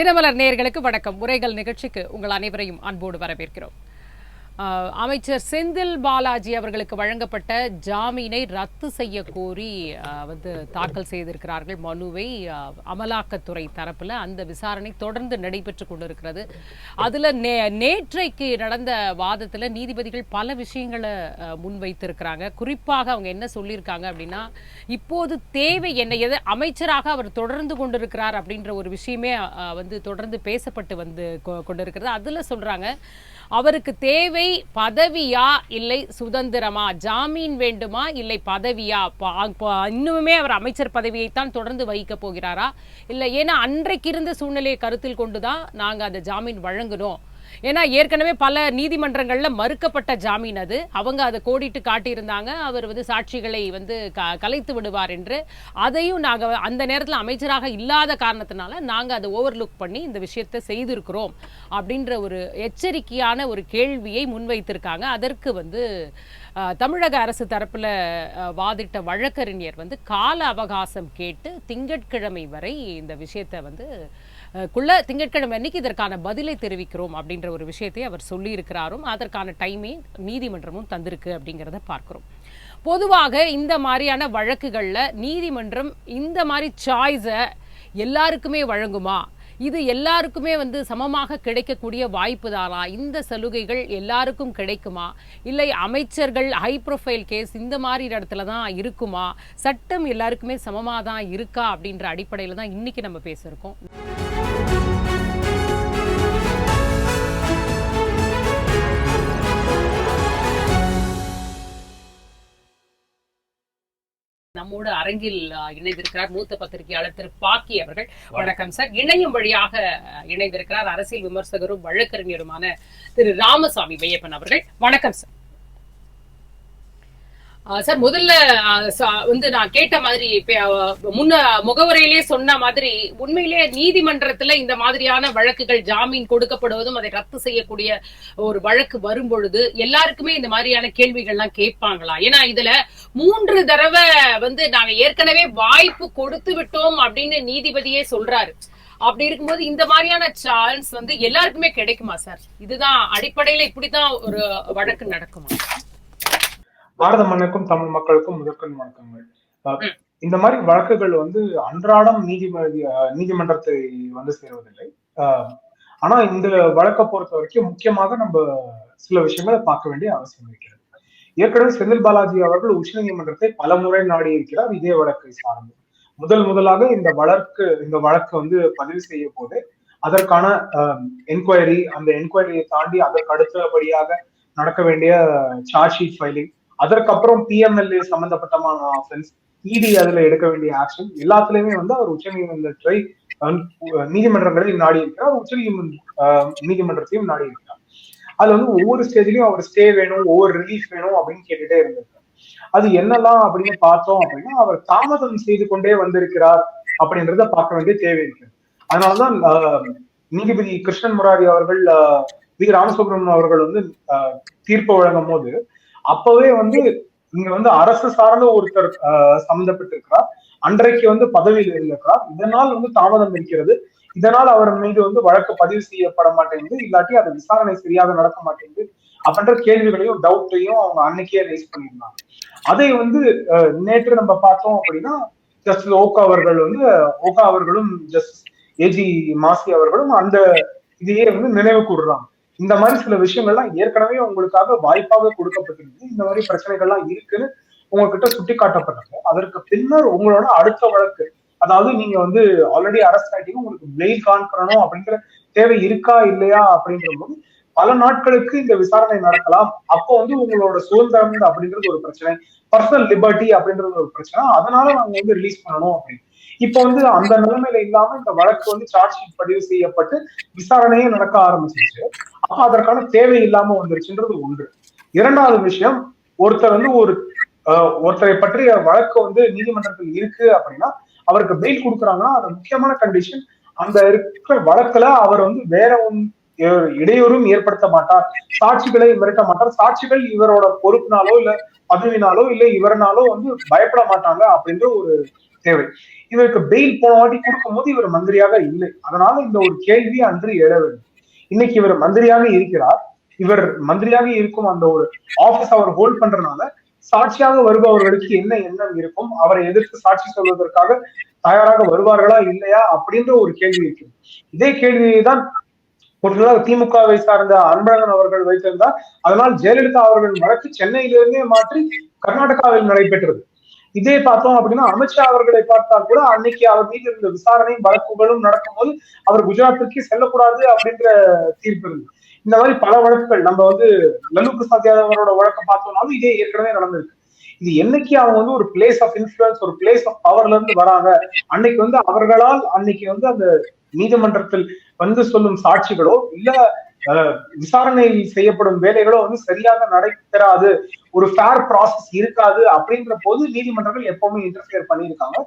தினமலர் நேயர்களுக்கு வணக்கம். உரைகள் நிகழ்ச்சிக்கு உங்கள் அனைவரையும் அன்போடு வரவேற்கிறோம். அமைச்சர் செந்தில் பாலாஜி அவர்களுக்கு வழங்கப்பட்ட ஜாமீனை ரத்து செய்ய கோரி தாக்கல் செய்திருக்கிறார்கள் மனுவை அமலாக்கத்துறை தரப்பில். அந்த விசாரணை தொடர்ந்து நடைபெற்று கொண்டிருக்கிறது. அதில் நேற்றைக்கு நடந்த வாதத்தில் நீதிபதிகள் பல விஷயங்களை முன்வைத்திருக்கிறாங்க. குறிப்பாக அவங்க என்ன சொல்லியிருக்காங்க அப்படின்னா, இப்போது தேவை என்ன, எது அமைச்சராக அவர் தொடர்ந்து கொண்டிருக்கிறார் அப்படின்ற ஒரு விஷயமே தொடர்ந்து பேசப்பட்டு கொண்டிருக்கிறது. அதில் சொல்றாங்க, அவருக்கு தேவை பதவியா இல்லை சுதந்திரமா, ஜாமீன் வேண்டுமா இல்லை பதவியா, இன்னுமே அவர் அமைச்சர் பதவியைத்தான் தொடர்ந்து வகிக்க போகிறாரா இல்லை, ஏன்னா அன்றைக்கு இருந்த சூழ்நிலையை கருத்தில் கொண்டுதான் நாங்க அந்த ஜாமீன் வழங்கணும். ஏன்னா ஏற்கனவே பல நீதிமன்றங்கள்ல மறுக்கப்பட்ட ஜாமீன் அது. அவங்க அதை கோடிட்டு காட்டியிருந்தாங்க, அவர் சாட்சிகளை கலைத்து விடுவார் என்று. அதையும் நாங்க அந்த நேரத்தில் அமைச்சராக இல்லாத காரணத்தினால நாங்க அதை ஓவர்லுக் பண்ணி இந்த விஷயத்தை செய்திருக்கிறோம் அப்படின்ற ஒரு எச்சரிக்கையான ஒரு கேள்வியை முன்வைத்திருக்காங்க. அதற்கு தமிழக அரசு தரப்புல வாதிட்ட வழக்கறிஞர் கால அவகாசம் கேட்டு திங்கட்கிழமை வரை இந்த விஷயத்தை திங்கட்கிழமை அன்னைக்கு இதற்கான பதிலை தெரிவிக்கிறோம் அப்படின்ற ஒரு விஷயத்தை அவர் சொல்லி இருக்கிறாரும். அதற்கான டைமே நீதிமன்றமும் தந்திருக்கு அப்படிங்கிறத பார்க்கிறோம். பொதுவாக இந்த மாதிரியான வழக்குகள்ல நீதிமன்றம் இந்த மாதிரி சாய்ஸை எல்லாருக்குமே வழங்குமா, இது எல்லாருக்குமே சமமாக கிடைக்கக்கூடிய வாய்ப்பு தானா, இந்த சலுகைகள் எல்லாருக்கும் கிடைக்குமா, இல்லை அமைச்சர்கள் ஹை ப்ரொஃபைல் கேஸ் இந்த மாதிரி இடத்துல தான் இருக்குமா, சட்டம் எல்லாருக்குமே சமமாக தான் இருக்கா அப்படின்ற அடிப்படையில் தான் இன்னைக்கு நம்ம பேசியிருக்கோம். நம்மோடு அரங்கில் இணைந்திருக்கிறார் மூத்த பத்திரிகையாளர் திரு பாக்கி அவர்கள். வணக்கம் சார். இணையம் வழியாக இணைந்திருக்கிறார் அரசியல் விமர்சகரும் வழக்கறிஞருமான திரு ராமசாமி வையப்பன் அவர்கள். வணக்கம் சார். சார், முதல்ல நான் கேட்ட மாதிரி முகவரையிலே சொன்ன மாதிரி உண்மையிலே நீதிமன்றத்துல இந்த மாதிரியான வழக்குகள் ஜாமீன் கொடுக்கப்படுவதும் அதை ரத்து செய்யக்கூடிய ஒரு வழக்கு வரும் பொழுது எல்லாருக்குமே இந்த மாதிரியான கேள்விகள்லாம் கேட்பாங்களா? ஏன்னா இதுல 3 தடவை நாங்க ஏற்கனவே வாய்ப்பு கொடுத்து விட்டோம் அப்படின்னு நீதிபதியே சொல்றாரு. அப்படி இருக்கும்போது இந்த மாதிரியான சான்ஸ் எல்லாருக்குமே கிடைக்குமா சார்? இதுதான் அடிப்படையில இப்படிதான் ஒரு வழக்கு நடக்குமா? பாரத மண்ணுக்கும் தமிழ் மக்களுக்கும் முதற்கண் வணக்கங்கள். இந்த மாதிரி வழக்குகள் அன்றாடம் நீதிமன்றத்தை சேருவதில்லை. ஆனா இந்த வழக்கை பொறுத்த வரைக்கும் முக்கியமாக நம்ம சில விஷயங்களை பார்க்க வேண்டிய அவசியம் இருக்கிறது. ஏற்கனவே செந்தில் பாலாஜி அவர்கள் உச்ச நீதிமன்றத்தை பல முறை நாடி இருக்கிறார் இதே வழக்கை சார்ந்து. முதலாக இந்த வழக்கு பதிவு செய்ய போது அதற்கான என்கொயரி, அந்த என்கொயரியை தாண்டி அதற்கு அடுத்தபடியாக நடக்க வேண்டிய சார்ஜ் ஷீட் ஃபைலிங், அதற்கப்புறம் பிஎம்எல்ஏ சம்பந்தப்பட்டமான ஆஃபென்ஸ், இடி அதுல எடுக்க வேண்டிய ஆக்ஷன், எல்லாத்துலயுமே அவர் உச்ச நீதிமன்றத்தை நீதிமன்றங்களில் நாடி இருக்கிறார், உச்ச நீதிமன்றத்தையும் நாடி இருக்கிறார். அதுல ஒவ்வொரு ஸ்டேஜ்லயும் அவர் ஸ்டே வேணும், ஒவ்வொரு ரிலீஃப் வேணும் அப்படின்னு கேட்டுட்டே இருந்திருக்காரு. அது என்னெல்லாம் அப்படின்னு பார்த்தோம் அப்படின்னா, அவர் தாமதம் செய்து கொண்டே வந்திருக்கிறார் அப்படின்றத பார்க்க வேண்டிய தேவை இருக்கிறது. அதனாலதான் நீதிபதி கிருஷ்ணன் முராரி அவர்கள் வி ராமசுப்ரமணியன் அவர்கள் தீர்ப்பு வழங்கும் போது அப்பவே இங்க அரசு சார்ந்த ஒருத்தர் சம்பந்தப்பட்டிருக்கிறார், அன்றைக்கு பதவியில் இருக்கிறார், இதனால் தாமதம் இருக்கிறது, இதனால் அவர் மீது வழக்கு பதிவு செய்யப்பட மாட்டேங்குது, இல்லாட்டி அது விசாரணை சரியாக நடக்க மாட்டேங்குது அப்படின்ற கேள்விகளையும் டவுட்டையும் அவங்க அன்னைக்கே ரைஸ் பண்ணியிருந்தாங்க. அதை நேற்று நம்ம பார்த்தோம் அப்படின்னா ஜஸ்டிஸ் ஓகா அவர்களும் ஜஸ்டிஸ் ஏஜி மாசி அவர்களும் அந்த இதையே நினைவு கூறுறாங்க. இந்த மாதிரி சில விஷயங்கள்லாம் ஏற்கனவே உங்களுக்காக வாய்ப்பாக கொடுக்கப்பட்டிருக்கு, இந்த மாதிரி பிரச்சனைகள்லாம் இருக்குன்னு உங்ககிட்ட சுட்டி காட்டப்பட்டாங்க. அதற்கு பின்னர் உங்களோட அடுத்த வழக்கு, அதாவது நீங்க ஆல்ரெடி அரெஸ்ட் ஆயிட்டீங்க, உங்களுக்கு பெயில் காண்பணும் அப்படிங்கிற தேவை இருக்கா இல்லையா அப்படின்ற போது பல நாட்களுக்கு இந்த விசாரணை நடக்கலாம். அப்போ உங்களோட சுதந்திரம் அப்படின்றது ஒரு பிரச்சனை, பர்சனல் லிபர்ட்டி அப்படின்றது ஒரு பிரச்சனை, அதனால நாங்க ரிலீஸ் பண்ணணும் அப்படின்னு. இப்போ அந்த நிலைமையில இல்லாம இந்த வழக்கு சார்ஜ் ஷீட் பதிவு செய்யப்பட்டு விசாரணையே நடக்க ஆரம்பிச்சிருச்சு. அப்ப அதற்கான தேவை இல்லாம வந்துருச்சுன்றது ஒன்று. இரண்டாவது விஷயம், ஒருத்தரை பற்றிய வழக்கு நீதிமன்றத்தில் இருக்கு அப்படின்னா அவருக்கு பெயில் கொடுக்குறாங்கன்னா அது முக்கியமான கண்டிஷன், அந்த இருக்கிற வழக்குல அவர் வேற இடையூறும் ஏற்படுத்த மாட்டார், சாட்சிகளை மிரட்ட மாட்டார், சாட்சிகள் இவரோட பொறுப்பினாலோ இல்ல பதவினாலோ இல்ல இவரனாலோ பயப்பட மாட்டாங்க அப்படின்ற ஒரு தேவை. இவருக்கு பெயில் போன வாட்டி கொடுக்கும் போது இவர் மந்திரியாக இல்லை. அதனால இந்த ஒரு கேள்வி அன்று எழவில்லை. இன்னைக்கு இவர் மந்திரியாக இருக்கிறார். இவர் மந்திரியாக இருக்கும் அந்த ஒரு ஆபீஸ் அவர் ஹோல்ட் பண்றதுனால சாட்சியாக வருபவர்களுக்கு என்ன எண்ணம் இருக்கும், அவரை எதிர்த்து சாட்சி சொல்வதற்காக தயாராக வருவார்களா இல்லையா அப்படின்ற ஒரு கேள்வி இருக்கு. இதே கேள்வியை தான் திமுகவை சார்ந்த அன்பழகன் அவர்கள் வைத்திருந்தார். அதனால் ஜெயலலிதா அவர்களின் வழக்கு சென்னையிலிருந்தே மாற்றி கர்நாடகாவில் நடைபெற்றது. இதே பார்த்தோம் அப்படின்னா அமித்ஷா அவர்களை பார்த்தால் கூட அன்னைக்கு அவர் மீது இருந்த விசாரணையும் வழக்குகளும் நடக்கும்போது அவர் குஜராத்திற்கு செல்லக்கூடாது அப்படின்ற தீர்ப்பு இருந்தது. இந்த மாதிரி பல வழக்குகள் நம்ம லல்லு பிரசாத் யாதவ் அவரோட வழக்கை பார்த்தோம்னாலும் இதே ஏற்கனவே நடந்திருக்கு. இது என்னைக்கு அவங்க ஒரு பிளேஸ் ஆஃப் இன்ஃபுளுன்ஸ், ஒரு பிளேஸ் ஆஃப் பவர்ல இருந்து வராங்க, அன்னைக்கு அவர்களால் அன்னைக்கு அந்த நீதிமன்றத்தில் சொல்லும் சாட்சிகளோ இல்ல விசாரணையில் செய்யப்படும் வேலைகளோ சரியாக நடைபெறாது, ஒரு ஃபேர் ப்ராசஸ் இருக்காது அப்படின்ற போது நீதிமன்றங்கள் எப்பவுமே இன்டர்ஃபியர் பண்ணியிருக்காங்க.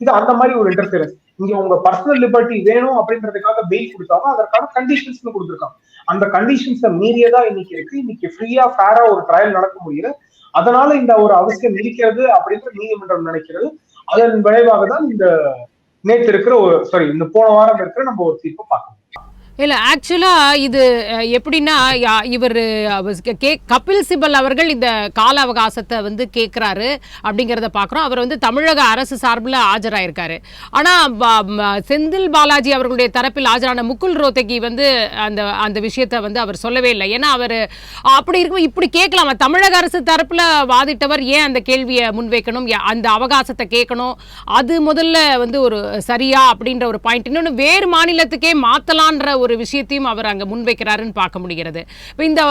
இது அந்த மாதிரி ஒரு இன்டர்ஃபியரன்ஸ். இங்க உங்க பர்சனல் லிபர்ட்டி வேணும் அப்படின்றதுக்காக பெயில் கொடுத்தாங்க, அதற்கான கண்டிஷன்ஸ் கொடுத்துருக்காங்க. அந்த கண்டிஷன்ஸை மீறியதா இன்னைக்கு இருக்கு. இன்னைக்கு ஃப்ரீயா ஃபேரா ஒரு ட்ரையல் நடக்க முடியல. அதனால இந்த ஒரு அவசியம் இருக்கிறது அப்படின்னு நீதிமன்றம் நினைக்கிறது. அதன் விளைவாக தான் இந்த நேற்று இருக்கிற இந்த போன வாரம் இருக்கிற நம்ம ஒரு தீர்ப்பை பார்க்கணும். இல்லை, ஆக்சுவலாக இது எப்படின்னா இவர் கபில் சிபல் அவர்கள் இந்த கால அவகாசத்தை கேட்குறாரு அப்படிங்கிறத பார்க்குறோம். அவர் தமிழக அரசு சார்பில் ஆஜராயிருக்காரு. ஆனால் செந்தில் பாலாஜி அவர்களுடைய தரப்பில் ஆஜரான முகுல் ரோத்தகி அந்த விஷயத்தை அவர் சொல்லவே இல்லை. ஏன்னா அவர் அப்படி இருக்கும் இப்படி கேட்கலாமா, தமிழக அரசு தரப்பில் வாதிட்டவர் ஏன் அந்த கேள்வியை முன்வைக்கணும், அந்த அவகாசத்தை கேட்கணும், அது முதல்ல ஒரு சரியா அப்படின்ற ஒரு பாயிண்ட். இன்னொன்று வேறு மாநிலத்துக்கே மாற்றலான்ற ஒரு விஷயத்தையும் அவர் அங்க முன்வைக்கிறாருன்னு பார்க்க முடிகிறது. இந்த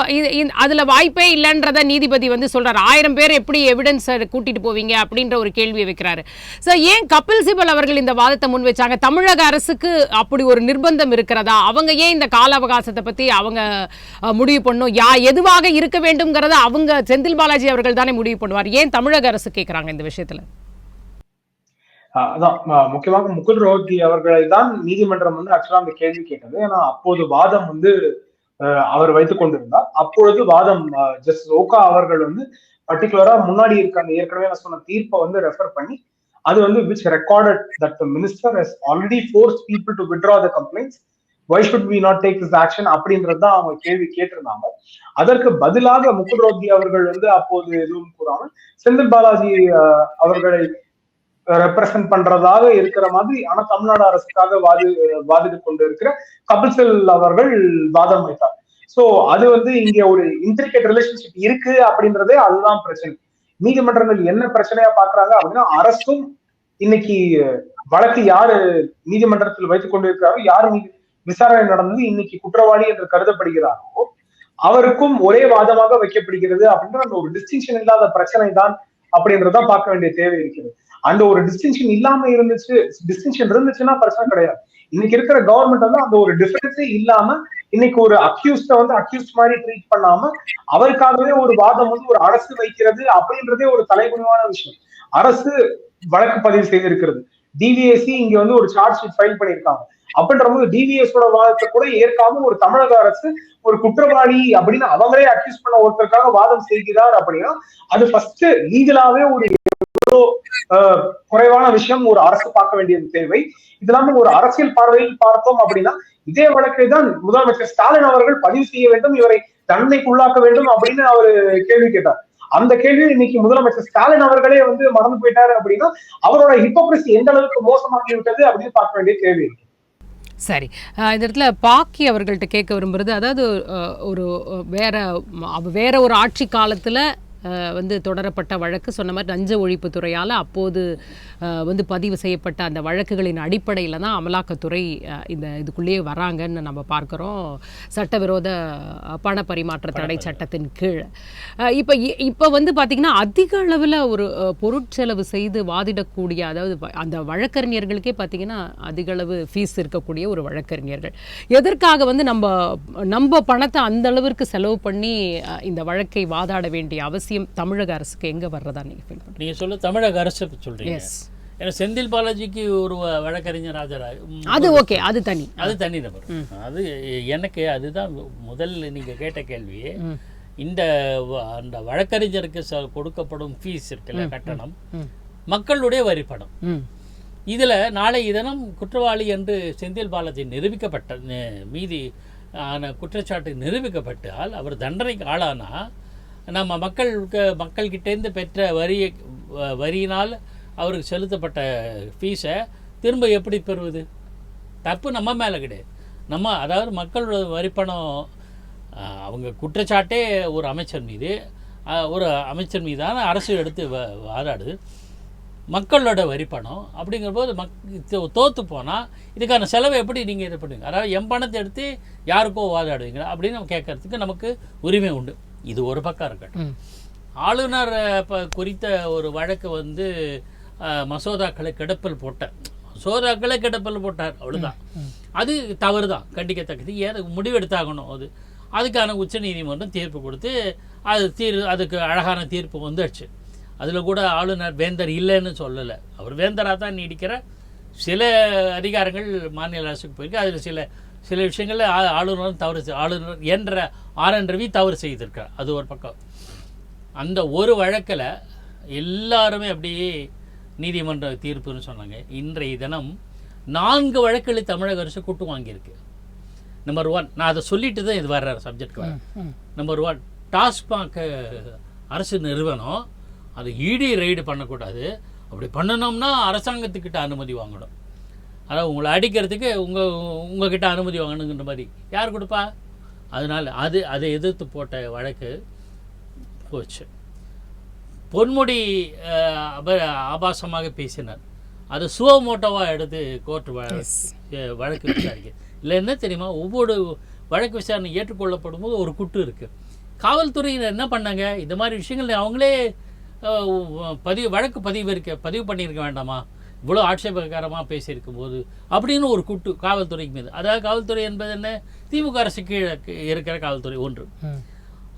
அதுல வாய்ப்பே இல்லைன்றத நீதிபதி சொல்றாரு. 1000 பேர் எப்படி எவிடன்ஸ் கூட்டிட்டு போவீங்க அப்படின்ற ஒரு கேள்வியை வைக்கிறாரு. ஏன் கபில் சிபல் அவர்கள் இந்த வாதத்தை முன் வச்சாங்க? தமிழக அரசுக்கு அப்படி ஒரு நிர்பந்தம் இருக்கிறதா? அவங்க ஏன் இந்த கால அவகாசத்தை பத்தி அவங்க முடிவு பண்ணும்? எதுவாக இருக்க வேண்டும்ங்கிறத அவங்க செந்தில் பாலாஜி அவர்கள் தானே முடிவு பண்ணுவார். ஏன் தமிழக அரசு கேட்கிறாங்க இந்த விஷயத்துல? அதான் முக்கியமாக முகுல் ரோஹத்கி அவர்களை தான் நீதிமன்றம் ஆக்சுவலா அந்த கேள்வி கேட்டது. ஏன்னா அப்போது வாதம் அவர் வைத்துக் கொண்டிருந்தார். அப்பொழுது வாதம் ஜஸ்டிஸ் ஓகா அவர்கள் பர்டிகுலரா முன்னாடி இருக்காங்க ஏற்கனவே நான் சொன்ன தீர்ப்பை ரெஃபர் பண்ணி அது which recorded that the minister has already forced people to withdraw the complaints. Why should we not take this action அப்படின்றது தான் அவங்க கேள்வி கேட்டிருந்தாங்க. அதற்கு பதிலாக முகுல் ரோஹத்கி அவர்கள் அப்போது எதுவும் கூறாமல் செந்தில் பாலாஜி அவர்களை ரெப்ரசன்ட் பண்றதாக இருக்கிற மாதிரி ஆனா தமிழ்நாடு அரசுக்காக வாதிட்டு கொண்டு இருக்கிற கபில் சிபல் அவர்கள் வாதம் வைத்தார். சோ அது இங்க ஒரு இன்ட்ரிகேட் ரிலேஷன்ஷிப் இருக்கு அப்படின்றதே அதுதான் பிரச்சனை. நீதிமன்றங்கள் என்ன பிரச்சனையா பாக்குறாங்க அப்படின்னா, அரசும் இன்னைக்கு வழக்கு யாரு நீதிமன்றத்தில் வைத்துக் கொண்டு இருக்கிறாரோ, யாரு விசாரணை நடந்தது இன்னைக்கு குற்றவாளி என்று கருதப்படுகிறாரோ அவருக்கும் ஒரே வாதமாக வைக்கப்படுகிறது அப்படின்ற அந்த ஒரு டிஸ்டிங்ஷன் இல்லாத பிரச்சனை தான் அப்படின்றதான் பார்க்க வேண்டிய தேவை இருக்கிறது. அந்த ஒரு டிஸ்டிங்ஷன் இல்லாம டிஸ்டிங்ஷன் இருந்துச்சுன்னா பிரச்சனை கிடையாது. இன்னைக்கு இருக்கிற கவர்மெண்ட் அந்த ஒரு டிஃபரன்ஸே இல்லாம இன்னைக்கு ஒரு அக்யூஸ்ட அக்யூஸ்ட் மாதிரி ட்ரீட் பண்ணாம அவருக்காகவே ஒரு வாதம் ஒரு அரசு வைக்கிறது அப்படின்றதே ஒரு தலைகுனிவான விஷயம். அரசு வழக்கு பதிவு செய்திருக்கிறது. டிவிஎஸ்சி இங்க ஒரு சார்ஜ் ஷீட் ஃபைல் பண்ணியிருக்காங்க. அப்படின்ற போது டிவிஎஸோட வாதத்தை கூட ஏற்காம ஒரு தமிழக அரசு ஒரு குற்றவாளி அப்படின்னு அவங்களே அக்யூஸ் பண்ண ஒருத்தருக்காக வாதம் செய்கிறார் அப்படின்னா அது ஃபர்ஸ்ட் லீகலாவே ஒரு குறைவான விஷயம் ஒரு அரசு பார்க்க வேண்டியது தேவை. இதெல்லாம் ஒரு அரசியல் பார்வையில் பார்த்தோம் அப்படின்னா இதே வழக்கை தான் முதலமைச்சர் ஸ்டாலின் அவர்கள் பதிவு செய்ய வேண்டும், இவரை தண்டனைக்கு உள்ளாக்க வேண்டும் அப்படின்னு அவரு கேள்வி கேட்டார். அந்த கேள்வியை இன்னைக்கு முதலமைச்சர் ஸ்டாலின் அவர்களே மறந்து போயிட்டாரு அப்படின்னா அவரோட ஹிப்போக்ரசி எந்த அளவுக்கு மோசமாகி விட்டது அப்படின்னு பார்க்க வேண்டிய தேவை இருக்கு. சரி, இந்த இடத்துல பாக்கி அவர்கள்ட்ட கேட்க விரும்புறது, அதாவது வேற ஒரு ஆட்சி காலத்தில் தொடரப்பட்ட வழக்கு சொன்ன மாதிரி லஞ்ச ஒழிப்புத்துறையால் அப்போது பதிவு செய்யப்பட்ட அந்த வழக்குகளின் அடிப்படையில் தான் அமலாக்கத்துறை இதுக்குள்ளேயே வராங்கன்னு நம்ம பார்க்குறோம். சட்டவிரோத பண பரிமாற்ற தடை சட்டத்தின் கீழ் இப்போ பார்த்திங்கன்னா அதிக அளவில் ஒரு பொருட்செலவு செய்து வாதிடக்கூடிய, அதாவது அந்த வழக்கறிஞர்களுக்கே பார்த்திங்கன்னா அதிக அளவு ஃபீஸ் இருக்கக்கூடிய ஒரு வழக்கறிஞர்கள் எதற்காக நம்ம பணத்தை அந்த அளவிற்கு செலவு பண்ணி இந்த வழக்கை வாதாட வேண்டிய அவசியம் தமிழக அரசுக்கு எங்க வர்றதா நீங்க ஃபீல் பண்றீங்க? நீங்க சொல்ல தமிழக அரசு சொல்றீங்க. ஏன்னா செந்தில் பாலாஜிக்கு ஒரு வழக்கறிஞர் அது ஓகே, அது தனி நபர். அது எனக்கு அதுதான் முதல்ல நீங்க கேட்ட கேள்வி. அந்த வழக்கறிஞருக்கு கொடுக்கப்படும் ஃபீஸ் இருக்குல்ல, கட்டணம் மக்களுடைய வரி பணம். இதில் நாளை தினம் குற்றவாளி என்று செந்தில் பாலாஜி நிரூபிக்கப்பட்ட மீதி ஆன குற்றச்சாட்டு நிரூபிக்கப்பட்டால் அவர் தண்டனைக்கு ஆளானா நம்ம மக்கள்கிட்டேருந்து பெற்ற வரியினால் அவருக்கு செலுத்தப்பட்ட ஃபீஸை திரும்ப எப்படி பெறுவது? தப்பு நம்ம மேலே கிடையாது. அதாவது மக்களோட வரிப்பணம் அவங்க குற்றச்சாட்டே ஒரு அமைச்சர் மீதான அரசு எடுத்து வாதாடுது. மக்களோட வரிப்பணம் அப்படிங்கிறபோது தோற்று போனால் இதுக்கான செலவை எப்படி நீங்கள் இது பண்ணுவீங்க? அதாவது என் பணத்தை எடுத்து யாருக்கோ வாதாடுவீங்களா அப்படின்னு நம்ம கேட்கறதுக்கு நமக்கு உரிமை உண்டு. இது ஒரு பக்கம் இருக்கட்டும். ஆளுநர் குறித்த ஒரு வழக்கு மசோதாக்களை கிடப்பில் போட்டார். அவ்வளோதான். அது தவறு தான், கண்டிக்கத்தக்கது. ஏன் முடிவெடுத்தாகணும்? அதுக்கான உச்சநீதிமன்றம் தீர்ப்பு கொடுத்து அதுக்கு அழகான தீர்ப்பு வந்துடுச்சு. அதில் கூட ஆளுநர் வேந்தர் இல்லைன்னு சொல்லலை. அவர் வேந்தராக தான் நீடிக்கிற சில அதிகாரங்கள் மாநில அரசுக்கு போயிருக்கு. அதில் சில விஷயங்களில் ஆளுநர் என்ற ஆர்.என். ரவி தவறு செய்திருக்கார். அது ஒரு பக்கம். அந்த ஒரு வழக்கில் எல்லாருமே அப்படியே நீதிமன்ற தீர்ப்புன்னு சொன்னாங்க. இன்றைய தினம் 4 வழக்குகளை தமிழக அரசு கூட்டு வாங்கியிருக்கு. நம்பர் 1, நான் அதை சொல்லிட்டு தான் இது வர்ற சப்ஜெக்ட் வர. நம்பர் 1, டாஸ்மாக் அரசு நிறுவனம் அது இடி ரைடு பண்ணக்கூடாது. அப்படி பண்ணணும்னா அரசாங்கத்துக்கிட்ட அனுமதி வாங்கணும். அதாவது உங்களை அடிக்கிறதுக்கு உங்ககிட்ட அனுமதி வாங்கணுங்கிற மாதிரி யார் கொடுப்பா? அதனால் அதை எதிர்த்து போட்ட வழக்கு போச்சு. பொன்முடி ஆபாசமாக பேசினார். அது சுவமோட்டோவாக எடுத்து கோர்ட்டு வழக்கு விசாரிக்க இல்லை. என்ன தெரியுமா, ஒவ்வொரு வழக்கு விசாரணை ஏற்றுக்கொள்ளப்படும் போது ஒரு குட்டு இருக்குது. காவல்துறையினர் என்ன பண்ணாங்க? இந்த மாதிரி விஷயங்கள் அவங்களே வழக்கு பதிவு பண்ணியிருக்க வேண்டாமா? இவ்வளோ ஆட்சேபகரமாக பேசியிருக்கும் போது அப்படின்னு ஒரு குட்டு காவல்துறைக்கு மீது. அதாவது காவல்துறை என்பது என்ன? திமுக அரசு கீழே இருக்கிற காவல்துறை ஒன்று.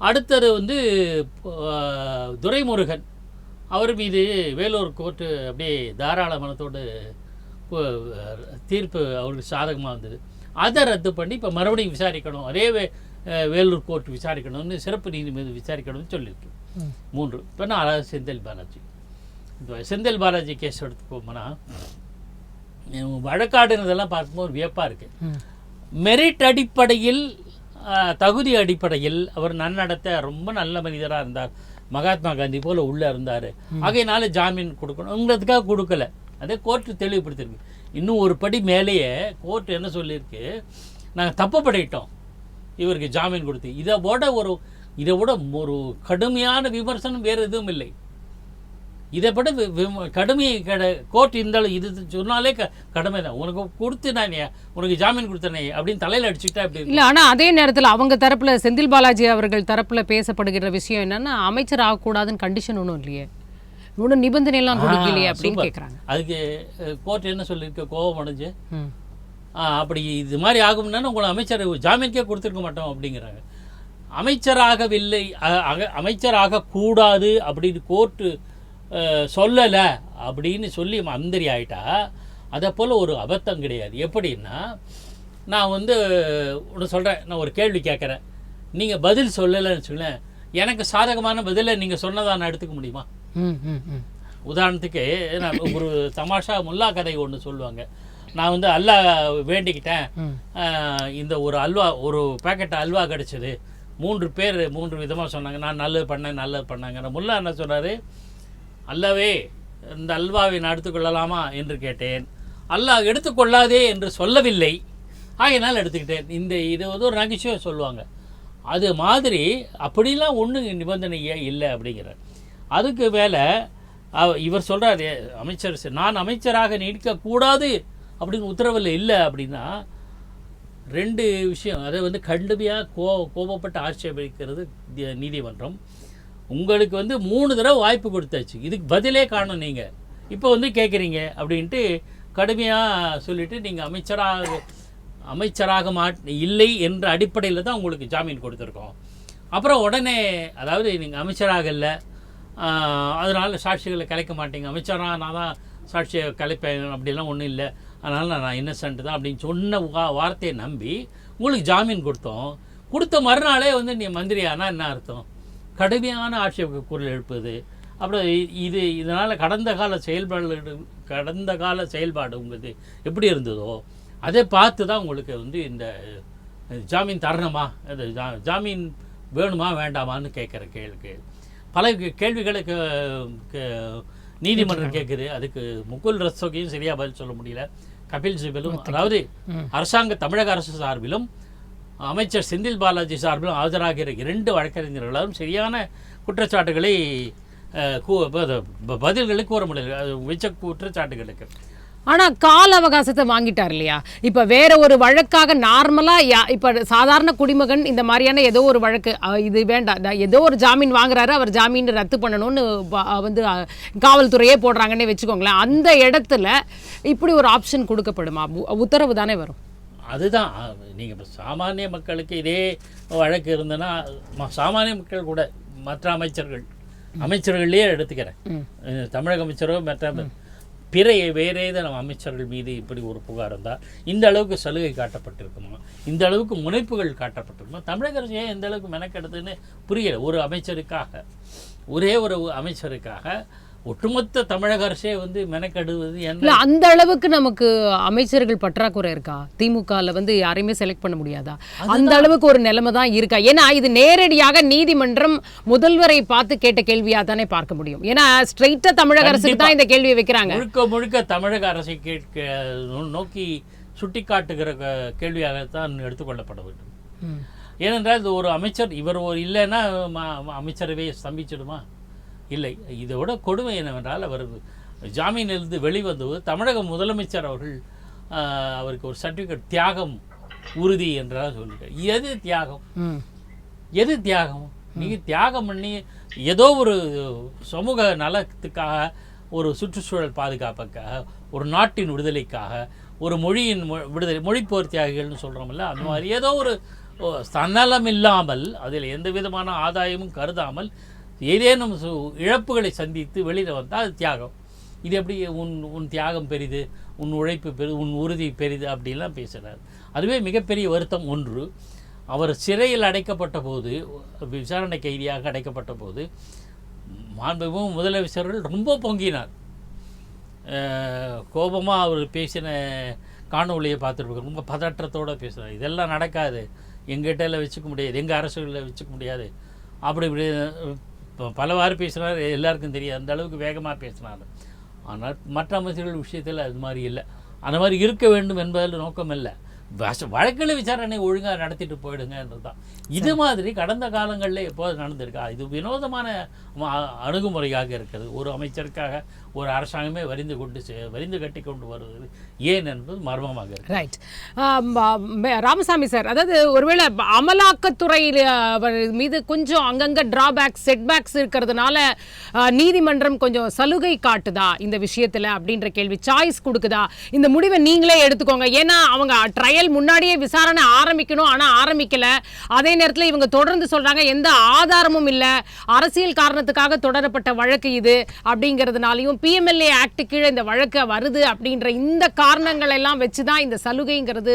அடுத்தது துரைமுருகன் அவர் மீது வேலூர் கோர்ட்டு அப்படியே தாராள மனத்தோடு தீர்ப்பு அவருக்கு சாதகமாக வந்தது. அதை ரத்து பண்ணி இப்போ மறுபடியும் விசாரிக்கணும், அதே வேலூர் கோர்ட் விசாரிக்கணும்னு சிறப்பு நீதிமன்றம் விசாரிக்கணும்னு சொல்லியிருக்கு. 3. இப்போ நான் செந்தில் பாலாஜி, இந்த செந்தில் பாலாஜி கேஸ் எடுத்து போகும்போனா வழக்காடுனதெல்லாம் பார்க்கும்போது வியப்பாக இருக்குது. மெரிட் அடிப்படையில், தகுதி அடிப்படையில் அவர் நன்னடத்த ரொம்ப நல்ல மனிதராக இருந்தார். மகாத்மா காந்தி போல் உள்ளே இருந்தார். ஆகையினால ஜாமீன் கொடுக்கணும் உங்களுக்காக கொடுக்கல. அதே கோர்ட்டு தெளிவுபடுத்திருக்கு. இன்னும் ஒரு படி மேலேயே கோர்ட்டு என்ன சொல்லியிருக்கு, நாங்கள் தப்பு பண்ணிட்டோம் இவருக்கு ஜாமீன் கொடுத்து. இதை விட ஒரு கடுமையான விமர்சனம் வேறு எதுவும் இல்லை. இதை விட கடுமையை கோர்ட் இருந்தாலும் இது சொன்னாலே கடமை தான். உனக்கு கொடுத்து நான் உனக்கு ஜாமீன் கொடுத்தனே அப்படின்னு தலையில் அடிச்சுக்கிட்டா அப்படி இல்லை. ஆனால் அதே நேரத்தில் அவங்க தரப்புல செந்தில் பாலாஜி அவர்கள் தரப்புல பேசப்படுகிற விஷயம் என்னன்னா, அமைச்சர் ஆகக்கூடாதுன்னு கண்டிஷன் ஒன்றும் இல்லையே, ஒன்றும் நிபந்தனைலாம் கொடுக்கலையே அப்படின்னு கேட்குறாங்க. அதுக்கு கோர்ட் என்ன சொல்லியிருக்கு, கோபம் அடைஞ்சு அப்படி இது மாதிரி ஆகும்னா உங்களை அமைச்சர் ஜாமீனுக்கே கொடுத்துருக்க மாட்டோம் அப்படிங்கிறாங்க. அமைச்சராகக்கூடாது அப்படின்னு கோர்ட்டு சொல்லலை அப்படின்னு சொல்லி மந்திரி ஆகிட்டா அதை போல் ஒரு அபத்தம் கிடையாது. எப்படின்னா, நான் ஒன்று சொல்கிறேன், நான் ஒரு கேள்வி கேட்குறேன், நீங்கள் பதில் சொல்லலைன்னு சொல்லேன், எனக்கு சாதகமான பதிலை நீங்கள் சொன்னதாக நான் எடுத்துக்க முடியுமா? உதாரணத்துக்கு நான் ஒரு தமாஷா முல்லா கதை ஒன்று சொல்லுவாங்க. நான் அல்லாஹ் வேண்டிக்கிட்டேன், இந்த ஒரு பேக்கெட் அல்வா கிடச்சிது, 3 பேர் 3 விதமாக சொன்னாங்க, நான் நல்லது பண்ணாங்க. முல்லா என்ன சொன்னார், அல்லாவே இந்த அல்வாவை நான் எடுத்துக்கொள்ளலாமா என்று கேட்டேன். அல்லாஹ் எடுத்துக்கொள்ளாதே என்று சொல்லவில்லை, ஆகையினால் எடுத்துக்கிட்டேன். இது ஒரு நகைச்சுவை சொல்லுவாங்க. அது மாதிரி அப்படிலாம் ஒன்றும் நிபந்தனையே இல்லை அப்படிங்கிறார். அதுக்கு மேலே இவர் சொல்கிறார், நான் அமைச்சராக நீடிக்கக்கூடாது அப்படின்னு உத்தரவில் இல்லை அப்படின்னா 2 விஷயம். அதை கடுமையாக கோபப்பட்டு ஆட்சேபிக்கிறது நீதிமன்றம். உங்களுக்கு 3 தடவை வாய்ப்பு கொடுத்தாச்சு, இதுக்கு பதிலே காணும், நீங்கள் இப்போ கேட்குறீங்க அப்படின்ட்டு கடுமையாக சொல்லிவிட்டு நீங்கள் அமைச்சராக இல்லை என்ற அடிப்படையில் தான் உங்களுக்கு ஜாமீன் கொடுத்துருக்கோம். அப்புறம் உடனே, அதாவது நீங்கள் அமைச்சராக இல்லை, அதனால் சாட்சிகளை கலைக்க மாட்டீங்க, அமைச்சராக நான் தான் சாட்சியை கலைப்பேன் அப்படிலாம் ஒன்றும் இல்லை, அதனால் நான் இன்னசென்ட் தான் அப்படின்னு சொன்ன வார்த்தையை நம்பி உங்களுக்கு ஜாமீன் கொடுத்தோம். கொடுத்த மறுநாளே நீ மந்திரியானா என்ன அர்த்தம்? கடுமையான ஆட்சேப குரல் எழுப்புது. அப்புறம் இதனால் கடந்த கால செயல்பாடு உங்களுக்கு எப்படி இருந்ததோ அதை பார்த்து தான் உங்களுக்கு வந்து இந்த ஜாமீன் தரணுமா, அது ஜாமீன் வேணுமா வேண்டாமான்னு கேட்குற பல கேள்விகளுக்கு நீதிமன்றம் கேட்குது. அதுக்கு முகுல் ரஸ்தோகியும் சரியாக பதில் சொல்ல முடியல. கபில் சிபலும், அதாவது தமிழக அரசு சார்பிலும் அமைச்சர் செந்தில் பாலாஜி சார்பிலும் ஆஜராகிற 2 வழக்கறிஞர்களும் சரியான குற்றச்சாட்டுகளை பதில்களை கூற முடியல, மிச்ச குற்றச்சாட்டுகளுக்கு. ஆனா கால அவகாசத்தை வாங்கிட்டார் இல்லையா? இப்ப வேற ஒரு வழக்காக நார்மலா இப்ப சாதாரண குடிமகன் இந்த மாதிரியான ஏதோ ஒரு வழக்கு, இது வேண்டாம், ஏதோ ஒரு ஜாமீன் வாங்குறாரு, அவர் ஜாமீன் ரத்து பண்ணணும்னு வந்து காவல்துறையே போடுறாங்கன்னே வச்சுக்கோங்களேன். அந்த இடத்துல இப்படி ஒரு ஆப்ஷன் கொடுக்கப்படுமா? உத்தரவு தானே வரும். அதுதான் நீங்கள் இப்போ சாமானிய மக்களுக்கு இதே வழக்கு இருந்ததுன்னா, சாமானிய மக்கள் கூட மற்ற அமைச்சர்கள்லேயே எடுத்துக்கிறேன், தமிழக அமைச்சரோ மற்ற வேறு ஏதேனும் அமைச்சர்கள் மீது இப்படி ஒரு புகார் இருந்தால் இந்த அளவுக்கு சலுகை காட்டப்பட்டிருக்குமா, இந்த அளவுக்கு முனைப்புகள் காட்டப்பட்டிருக்குமா? தமிழக அரசு ஏன் எந்த அளவுக்கு மெனக்கெடுதுன்னு புரியல. ஒரே ஒரு அமைச்சருக்காக ஒட்டுமொத்த தமிழக அரசே வந்து மெனக்கெடுவது என்ன? அந்த அளவுக்கு நமக்கு அமைச்சர்கள் பற்றாக்குறை இருக்கா? திமுகவில் வந்து யாரையுமே செலக்ட் பண்ண முடியாதா? அந்த அளவுக்கு ஒரு நிலைமை தான் இருக்கா? ஏன்னா இது நேரடியாக நீதிமன்றம் முதல்வரை பார்த்து கேட்ட கேள்வியாக தானே பார்க்க முடியும். ஏன்னா ஸ்ட்ரெயிட்டா தமிழக அரசுக்கு தான் இந்த கேள்வியை வைக்கிறாங்க. முழுக்க தமிழக அரசை நோக்கி சுட்டி காட்டுகிற கேள்வியாகத்தான் எடுத்துக்கொள்ளப்பட வேண்டும். ஏனென்றால் இது ஒரு அமைச்சர், இவர் இல்லைன்னா அமைச்சரவை ஸ்தம்பிச்சிடுமா? இல்லை. இதோட கொடுமை என்னவென்றால், அவர் ஜாமீனிலிருந்து வெளிவந்தபோது தமிழக முதலமைச்சர் அவர்கள் அவருக்கு ஒரு சர்டிஃபிகேட் தியாகம் உறுதி என்றால் சொல்லிட்டார். எது தியாகம்? நீங்கள் தியாகம் பண்ணி ஏதோ ஒரு சமூக நலத்துக்காக, ஒரு சுற்றுச்சூழல் பாதுகாப்புக்காக, ஒரு நாட்டின் விடுதலைக்காக, ஒரு மொழியின் விடுதலை, மொழிப்போர் தியாகிகள்னு சொல்கிறோம்ல, அந்த மாதிரி ஏதோ ஒரு தன்னலம் இல்லாமல், அதில் எந்த விதமான ஆதாயமும் கருதாமல் ஏதேனும் இழப்புகளை சந்தித்து வெளியில் வந்தால் அது தியாகம். இது எப்படி உன் தியாகம் பெரிது, உன் உழைப்பு பெரிது, உன் உறுதி பெரிது அப்படிலாம் பேசுகிறார். அதுவே மிகப்பெரிய வருத்தம். ஒன்று, அவர் சிறையில் அடைக்கப்பட்ட போது, விசாரணை கைதியாக அடைக்கப்பட்ட போது மாண்புமிகு முதலமைச்சர்கள் ரொம்ப பொங்கினார். கோபமாக அவர் பேசின காணொலியை பார்த்துருப்பாங்க. ரொம்ப பதற்றத்தோடு பேசுகிறார். இதெல்லாம் நடக்காது, எங்கிட்ட வச்சுக்க முடியாது, எங்கள் அரசுகளில் வச்சுக்க முடியாது, அப்படி இப்படி பலவாறு பேசுகிறார். எல்லாருக்கும் தெரியாது, அந்த அளவுக்கு வேகமாக பேசினார். ஆனால் மற்ற அமைச்சர்கள் விஷயத்தில் அது மாதிரி இல்லை. அந்த மாதிரி இருக்க வேண்டும் என்பதில் நோக்கம் இல்லை. வழக்கில் விசாரணை ஒழுங்காக நடத்திட்டு போயிடுங்கன்றது தான். இது மாதிரி கடந்த காலங்களில் எப்போது நடந்திருக்கா? இது வினோதமான அணுகுமுறையாக இருக்கிறது. ஒரு அமைச்சருக்காக ஒரு அரசாங்கமே வரிந்து கட்டி கொண்டு வருவது ஏன் என்பது மர்மமாக இருக்கு. ரைட். ராமசாமி சார், அதாவது ஒருவேளை அமலாக்கத்துறை மீது கொஞ்சம் அங்கங்கே டிராபேக்ஸ், செட்பேக்ஸ் இருக்கிறதுனால நீதிமன்றம் கொஞ்சம் சலுகை காட்டுதா இந்த விஷயத்தில் அப்படின்ற கேள்வி, சாய்ஸ் கொடுக்குதா? இந்த முடிவை நீங்களே எடுத்துக்கோங்க, ஏன்னா அவங்க ட்ரையல் முன்னாடியே விசாரணை ஆரம்பிக்கணும், ஆனால் ஆரம்பிக்கல. அதே நேரத்தில் இவங்க தொடர்ந்து சொல்றாங்க எந்த ஆதாரமும் இல்லை, அரசியல் காரணத்துக்காக தொடரப்பட்ட வழக்கு இது அப்படிங்கிறதுனாலையும் PMLA ஆக்ட் கீழே இந்த வழக்கு வருது அப்படின்ற இந்த காரணங்கள் எல்லாம் வச்சுதான் இந்த சலுகைங்கிறது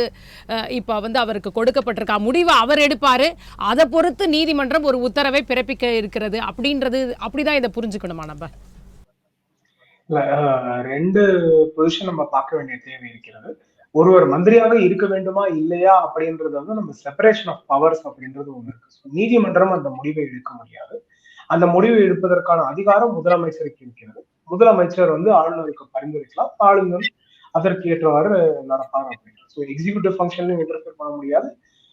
இப்போ வந்து அவருக்கு கொடுக்கப்பட்டிருக்கா. முடிவை அவர் எடுப்பாரு, அதை பொறுத்து நீதிமன்றம் ஒரு உத்தரவை பிறப்பிக்க இருக்கிறது அப்படின்றது, அப்படிதான் இதை புரிஞ்சுக்கணுமா? நம்ம இல்ல, 2 பொசிஷன் நம்ம பார்க்க வேண்டிய தேவை இருக்கிறது. ஒருவர் மந்திரியாக இருக்க வேண்டுமா இல்லையா அப்படின்றது வந்து நம்ம செப்பரேஷன் ஆஃப் பவர்ஸ் அப்படின்றது ஒண்ணு இருக்கு. நீதிமன்றம் அந்த முடிவை எடுக்க முடியாது. அந்த முடிவை எடுப்பதற்கான அதிகாரம் முதலமைச்சருக்கு இருக்கிறது. முதலமைச்சர் வந்து ஆளுநருக்கு பரிந்துரைக்கலாம், ஆளுநர் அதற்கு ஏற்றவாறு நடப்பார் அப்படின்றது. ஸோ எக்ஸிக்யூட்டிவ் ஃபங்க்ஷன்லையும் இன்டர்ஃபியர் பண்ண முடியாது,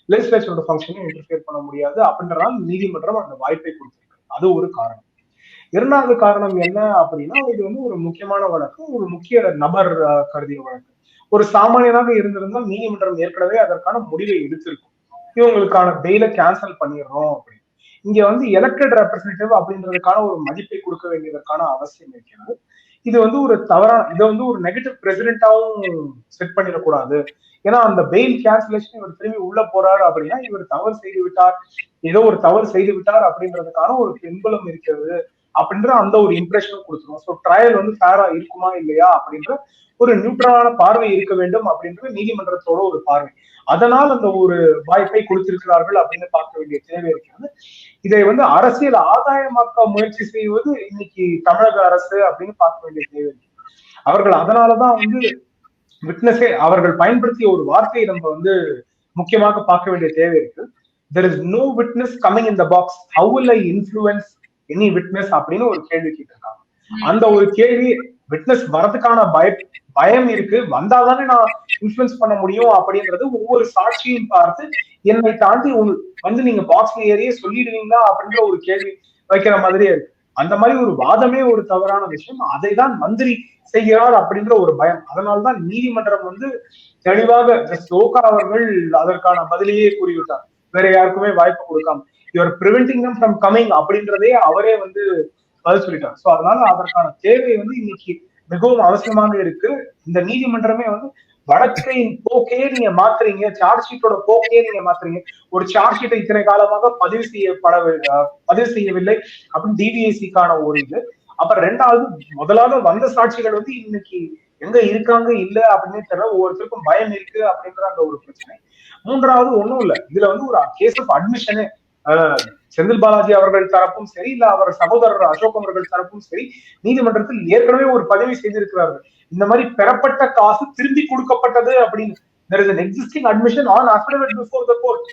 லெஜிஸ்லேச்சரோட ஃபங்க்ஷனையும் இன்டர்ஃபியர் பண்ண முடியாது. அப்படின்றதால் நீதிமன்றம் அந்த வாய்ப்பை கொடுத்திருக்கு. அது ஒரு காரணம். 2வது காரணம் என்ன அப்படின்னா, இது வந்து ஒரு முக்கியமான வழக்கு, ஒரு முக்கிய நபர் கருதிய வழக்கு. ஒரு சாமானியனாக இருந்திருந்தால் நீதிமன்றம் ஏற்கனவே அதற்கான முடிவை எடுத்திருக்கும், இவங்களுக்கான பெயில கேன்சல் பண்ணிடுறோம் அப்படின்னு. இங்க வந்து எலெக்டட் ரெப்ரஸன்டேட்டிவ் அப்படின்றதுக்கான ஒரு மதிப்பை கொடுக்க வேண்டியதற்கான அவசியம் இருக்கிறது. இது வந்து ஒரு இதை வந்து ஒரு நெகட்டிவ் பிரசிடென்டாவும் செட் பண்ணிடக்கூடாது. ஏன்னா அந்த பெயில் கேன்சலேஷன் இவர் திரும்பி உள்ள போறாரு அப்படின்னா, இவர் தவறு செய்து விட்டார், ஏதோ ஒரு தவறு செய்து விட்டார் அப்படின்றதுக்கான ஒரு பின்புலம் இருக்கிறது அப்படின்ற அந்த ஒரு இம்ப்ரெஷனும் கொடுத்துரும். ஸோ ட்ரையல் வந்து ஃபேரா இருக்குமா இல்லையா அப்படின்ற ஒரு நியூட்ரலான பார்வை இருக்க வேண்டும் அப்படின்றது நீதிமன்றத்தோட ஒரு பார்வை. அதனால் அந்த ஒரு வாய்ப்பை கொடுத்திருக்கிறார்கள் அப்படின்னு பார்க்க வேண்டிய தேவை இருக்கிறது. இதை வந்து அரசியல் ஆதாயமாக்க முயற்சி செய்வது இன்னைக்கு தமிழக அரசு அப்படின்னு பார்க்க வேண்டிய தேவை இருக்கு. அவர்கள் அதனாலதான் வந்து விட்னஸே அவர்கள் பயன்படுத்திய ஒரு வார்த்தையை நம்ம வந்து முக்கியமாக பார்க்க வேண்டிய தேவை இருக்கு. there is no witness coming in the box, how will I influence any witness அப்படின்னு ஒரு கேள்வி கேட்டிருக்காங்க. அந்த ஒரு கேள்வி விட்னஸ் வரதுக்கான பயம் இருக்கு, வந்தாதானே நான் இன்ஃபுளுன்ஸ் பண்ண முடியும் அப்படின்றது ஒவ்வொரு சாட்சியும் பார்த்து என்னை தாண்டி வந்து நீங்க பாக்ஸ்ல ஏறியே சொல்லிடுவீங்களா அப்படின்ற ஒரு கேள்வி வைக்கிற மாதிரியே இருக்கு. அந்த மாதிரி ஒரு வாதமே ஒரு தவறான விஷயம். அதை தான் மந்திரி செய்கிறார் அப்படின்ற ஒரு பயம். அதனால்தான் நீதிமன்றம் வந்து தெளிவாக லோகா அவர்கள் அதற்கான பதிலையே கூறிவிட்டார், வேற யாருக்குமே வாய்ப்பு கொடுக்காம you're preventing them from coming அப்படின்றதே அவரே வந்து பதில் சொல்லிட்டார். சோ அதனால அதற்கான தேவை வந்து இன்னைக்கு மிகவும் அவசியமாக இருக்கு. இந்த நீதிமன்றமே வந்து வழக்கையின் போக்கையே நீங்க மாத்துறீங்க, சார்ஜ் ஷீட்டோட போக்கையே நீங்க மாத்துறீங்க. ஒரு சார்ஜ் ஷீட்டை இத்தனை காலமாக பதிவு செய்யவில்லை அப்படின்னு டிவிஎஸ்சிக்கான ஒரு இது. அப்புறம் ரெண்டாவது, முதலாக வந்த சாட்சிகள் வந்து இன்னைக்கு எங்க இருக்காங்க இல்ல அப்படின்னு தெரியல, ஒவ்வொருத்தருக்கும் பயம் இருக்கு அப்படின்ற அந்த ஒரு பிரச்சனை. மூன்றாவது ஒண்ணும் இல்ல, இதுல வந்து ஒரு case of admission Senthil Balaji அவர்கள் தரப்பும் சரி, இல்ல அவர் சகோதரர் அசோக் அவர்கள் தரப்பும் சரி, நீதிமன்றத்தில் ஏற்கனவே ஒரு பதிவை செய்திருக்கிறார்கள். இந்த மாதிரி பெறப்பட்ட காசு திரும்பி கொடுக்கப்பட்டது அப்படின்னு. there is an existing admission on affidavit before the court.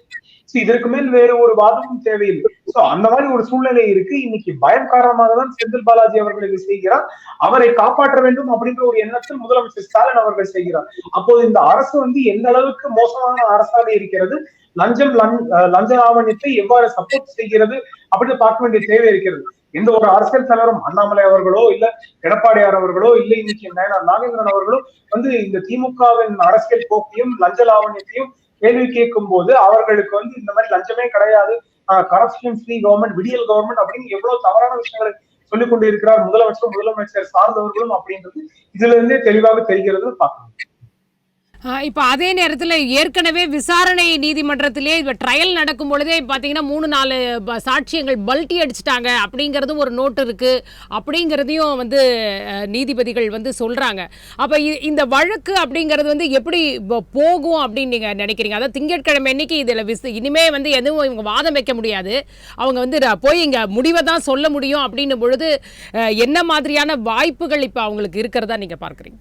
இதற்கு மேல் வேறு ஒரு வாதமும் தேவையில்லை. சோ அந்த மாதிரி ஒரு சூழ்நிலை இருக்கு. இன்னைக்கு பயம் காரணமாக தான் செந்தில் பாலாஜி அவர்கள் இதை செய்கிறார். அவரை காப்பாற்ற வேண்டும் அப்படின்ற ஒரு எண்ணத்தில் முதலமைச்சர் ஸ்டாலின் அவர்கள் செய்கிறார். அப்போது இந்த அரசு வந்து எந்த அளவுக்கு மோசமான அரசாக இருக்கிறது, லஞ்ச லாவண்யத்தை எவ்வாறு சப்போர்ட் செய்கிறது அப்படின்னு பார்க்க வேண்டிய தேவை இருக்கிறது. எந்த ஒரு அரசியல் தலைவரும், அண்ணாமலை அவர்களோ இல்ல எடப்பாடியார் அவர்களோ இல்ல இன்னைக்கு நாகேந்திரன் அவர்களோ வந்து இந்த திமுகவின் அரசியல் போக்கையும் லஞ்ச லாவண்யத்தையும் கேள்வி கேட்கும் போது அவர்களுக்கு வந்து இந்த மாதிரி லஞ்சமே கிடையாது, கரப்ஷன் ஃப்ரீ கவர்மெண்ட், விடியல் கவர்மெண்ட் அப்படின்னு எவ்வளவு தவறான விஷயங்களை சொல்லிக் கொண்டு இருக்கிறார் முதலமைச்சர் சார்ந்தவர்களும் அப்படின்றது இதுல இருந்தே தெளிவாக தெரிகிறது பார்க்கணும். இப்போ அதே நேரத்தில் ஏற்கனவே விசாரணை நீதிமன்றத்திலே இப்போ ட்ரையல் நடக்கும் பொழுதே பார்த்தீங்கன்னா 3-4 சாட்சியங்கள் பல்ட்டி அடிச்சிட்டாங்க அப்படிங்கிறதும் ஒரு நோட்டு இருக்குது அப்படிங்கிறதையும் வந்து நீதிபதிகள் வந்து சொல்கிறாங்க. அப்போ இந்த வழக்கு அப்படிங்கிறது வந்து எப்படி போகும் அப்படின்னு நீங்கள் நினைக்கிறீங்க? அதாவது திங்கட்கிழமை அன்னைக்கு இதில் இனிமே வந்து எதுவும் இவங்க வாதம் வைக்க முடியாது, அவங்க வந்து போய் இங்கே முடிவை தான் சொல்ல முடியும் அப்படின்னும் பொழுது என்ன மாதிரியான வாய்ப்புகள் இப்போ அவங்களுக்கு இருக்கிறதா நீங்கள் பார்க்குறீங்க?